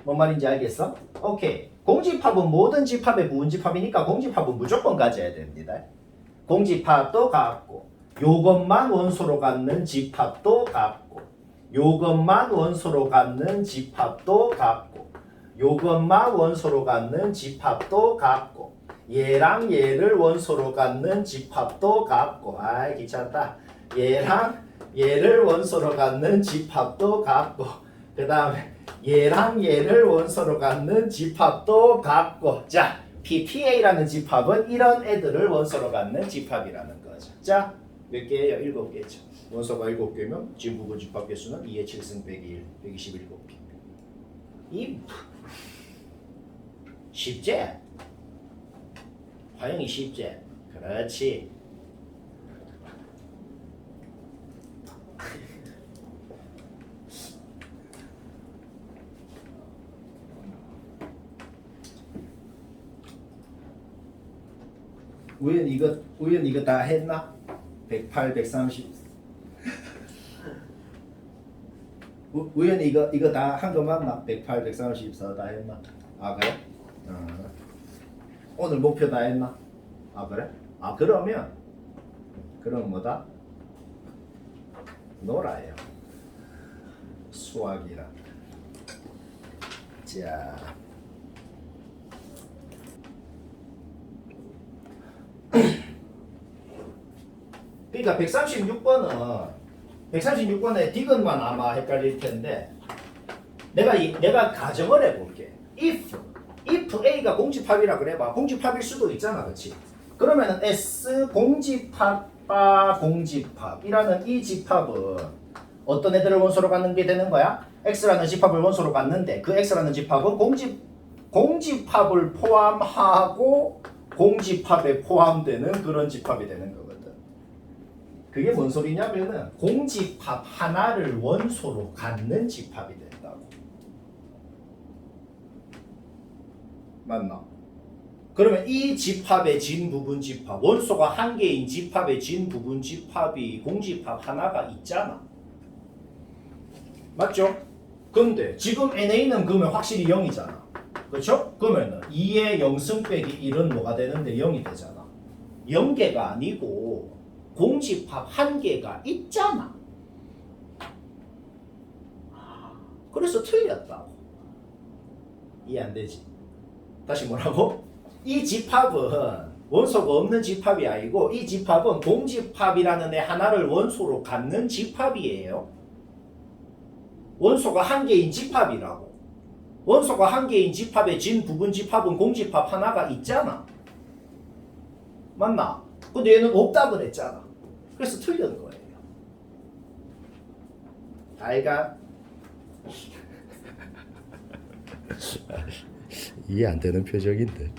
[SPEAKER 1] 뭔 말인지 알겠어? 오케이. 공집합은 모든 집합의 부분 집합이니까 공집합은 무조건 가져야 됩니다. 공집합도 갖고 요것만 원소로 갖는 집합도 갖고 요것만 원소로 갖는 집합도 갖고 요것만 원소로 갖는 집합도 갖고 얘랑 얘를 원소로 갖는 집합도 갖고 귀찮다. 얘랑 얘를 원소로 갖는 집합도 갖고 그 다음에 얘랑 얘를 원소로 갖는 집합도 갖고 자 PPA라는 집합은 이런 애들을 원소로 갖는 집합이라는 거죠. 자 몇 개예요? 7개죠. 원소가 7개면 지금 부분 집합 개수는 2의 7승 빼기 1 127개. 이 쉽지? 화영이 쉽지? 그렇지. 우연 이거 다 했나? 108, 130. 우연 이거 다 한 거 맞나? 108, 134 다 했나? 아 그래? 오늘 목표 다 했나? 아 그래? 아 그러면 그럼 뭐다? 놀아요. 수학이라. 자. 그러니까 136번에 디귿만 아마 헷갈릴 텐데 내가 가정을 해볼게. if A가 공집합이라 그래봐. 공집합일 수도 있잖아, 그렇지? 그러면은 S 공집합과 공집합이라는 이 집합은 어떤 애들을 원소로 갖는 게 되는 거야? X라는 집합을 원소로 갖는데 그 X라는 집합은 공집합을 포함하고 공집합에 포함되는 그런 집합이 되는 거거든. 그게 뭔 소리냐면은 공집합 하나를 원소로 갖는 집합이 된다고. 맞나? 그러면 이 집합의 진 부분 집합, 원소가 한 개인 집합의 진 부분 집합이 공집합 하나가 있잖아. 맞죠? 근데 지금 NA는 그러면 확실히 0이잖아. 그렇죠? 그러면은 2의 0승 빼기 1은 뭐가 되는데 0이 되잖아. 0개가 아니고 공집합 1개가 있잖아. 그래서 틀렸다고. 이해 안 되지? 다시 뭐라고? 이 집합은 원소가 없는 집합이 아니고 이 집합은 공집합이라는 애 하나를 원소로 갖는 집합이에요. 원소가 한 개인 집합이라고. 원소가 한 개인 집합의 진 부분 집합은 공집합 하나가 있잖아. 맞나? 근데 얘는 없다 그랬잖아. 그래서 틀린 거예요. 아이가
[SPEAKER 4] 이해 안 되는 표정인데.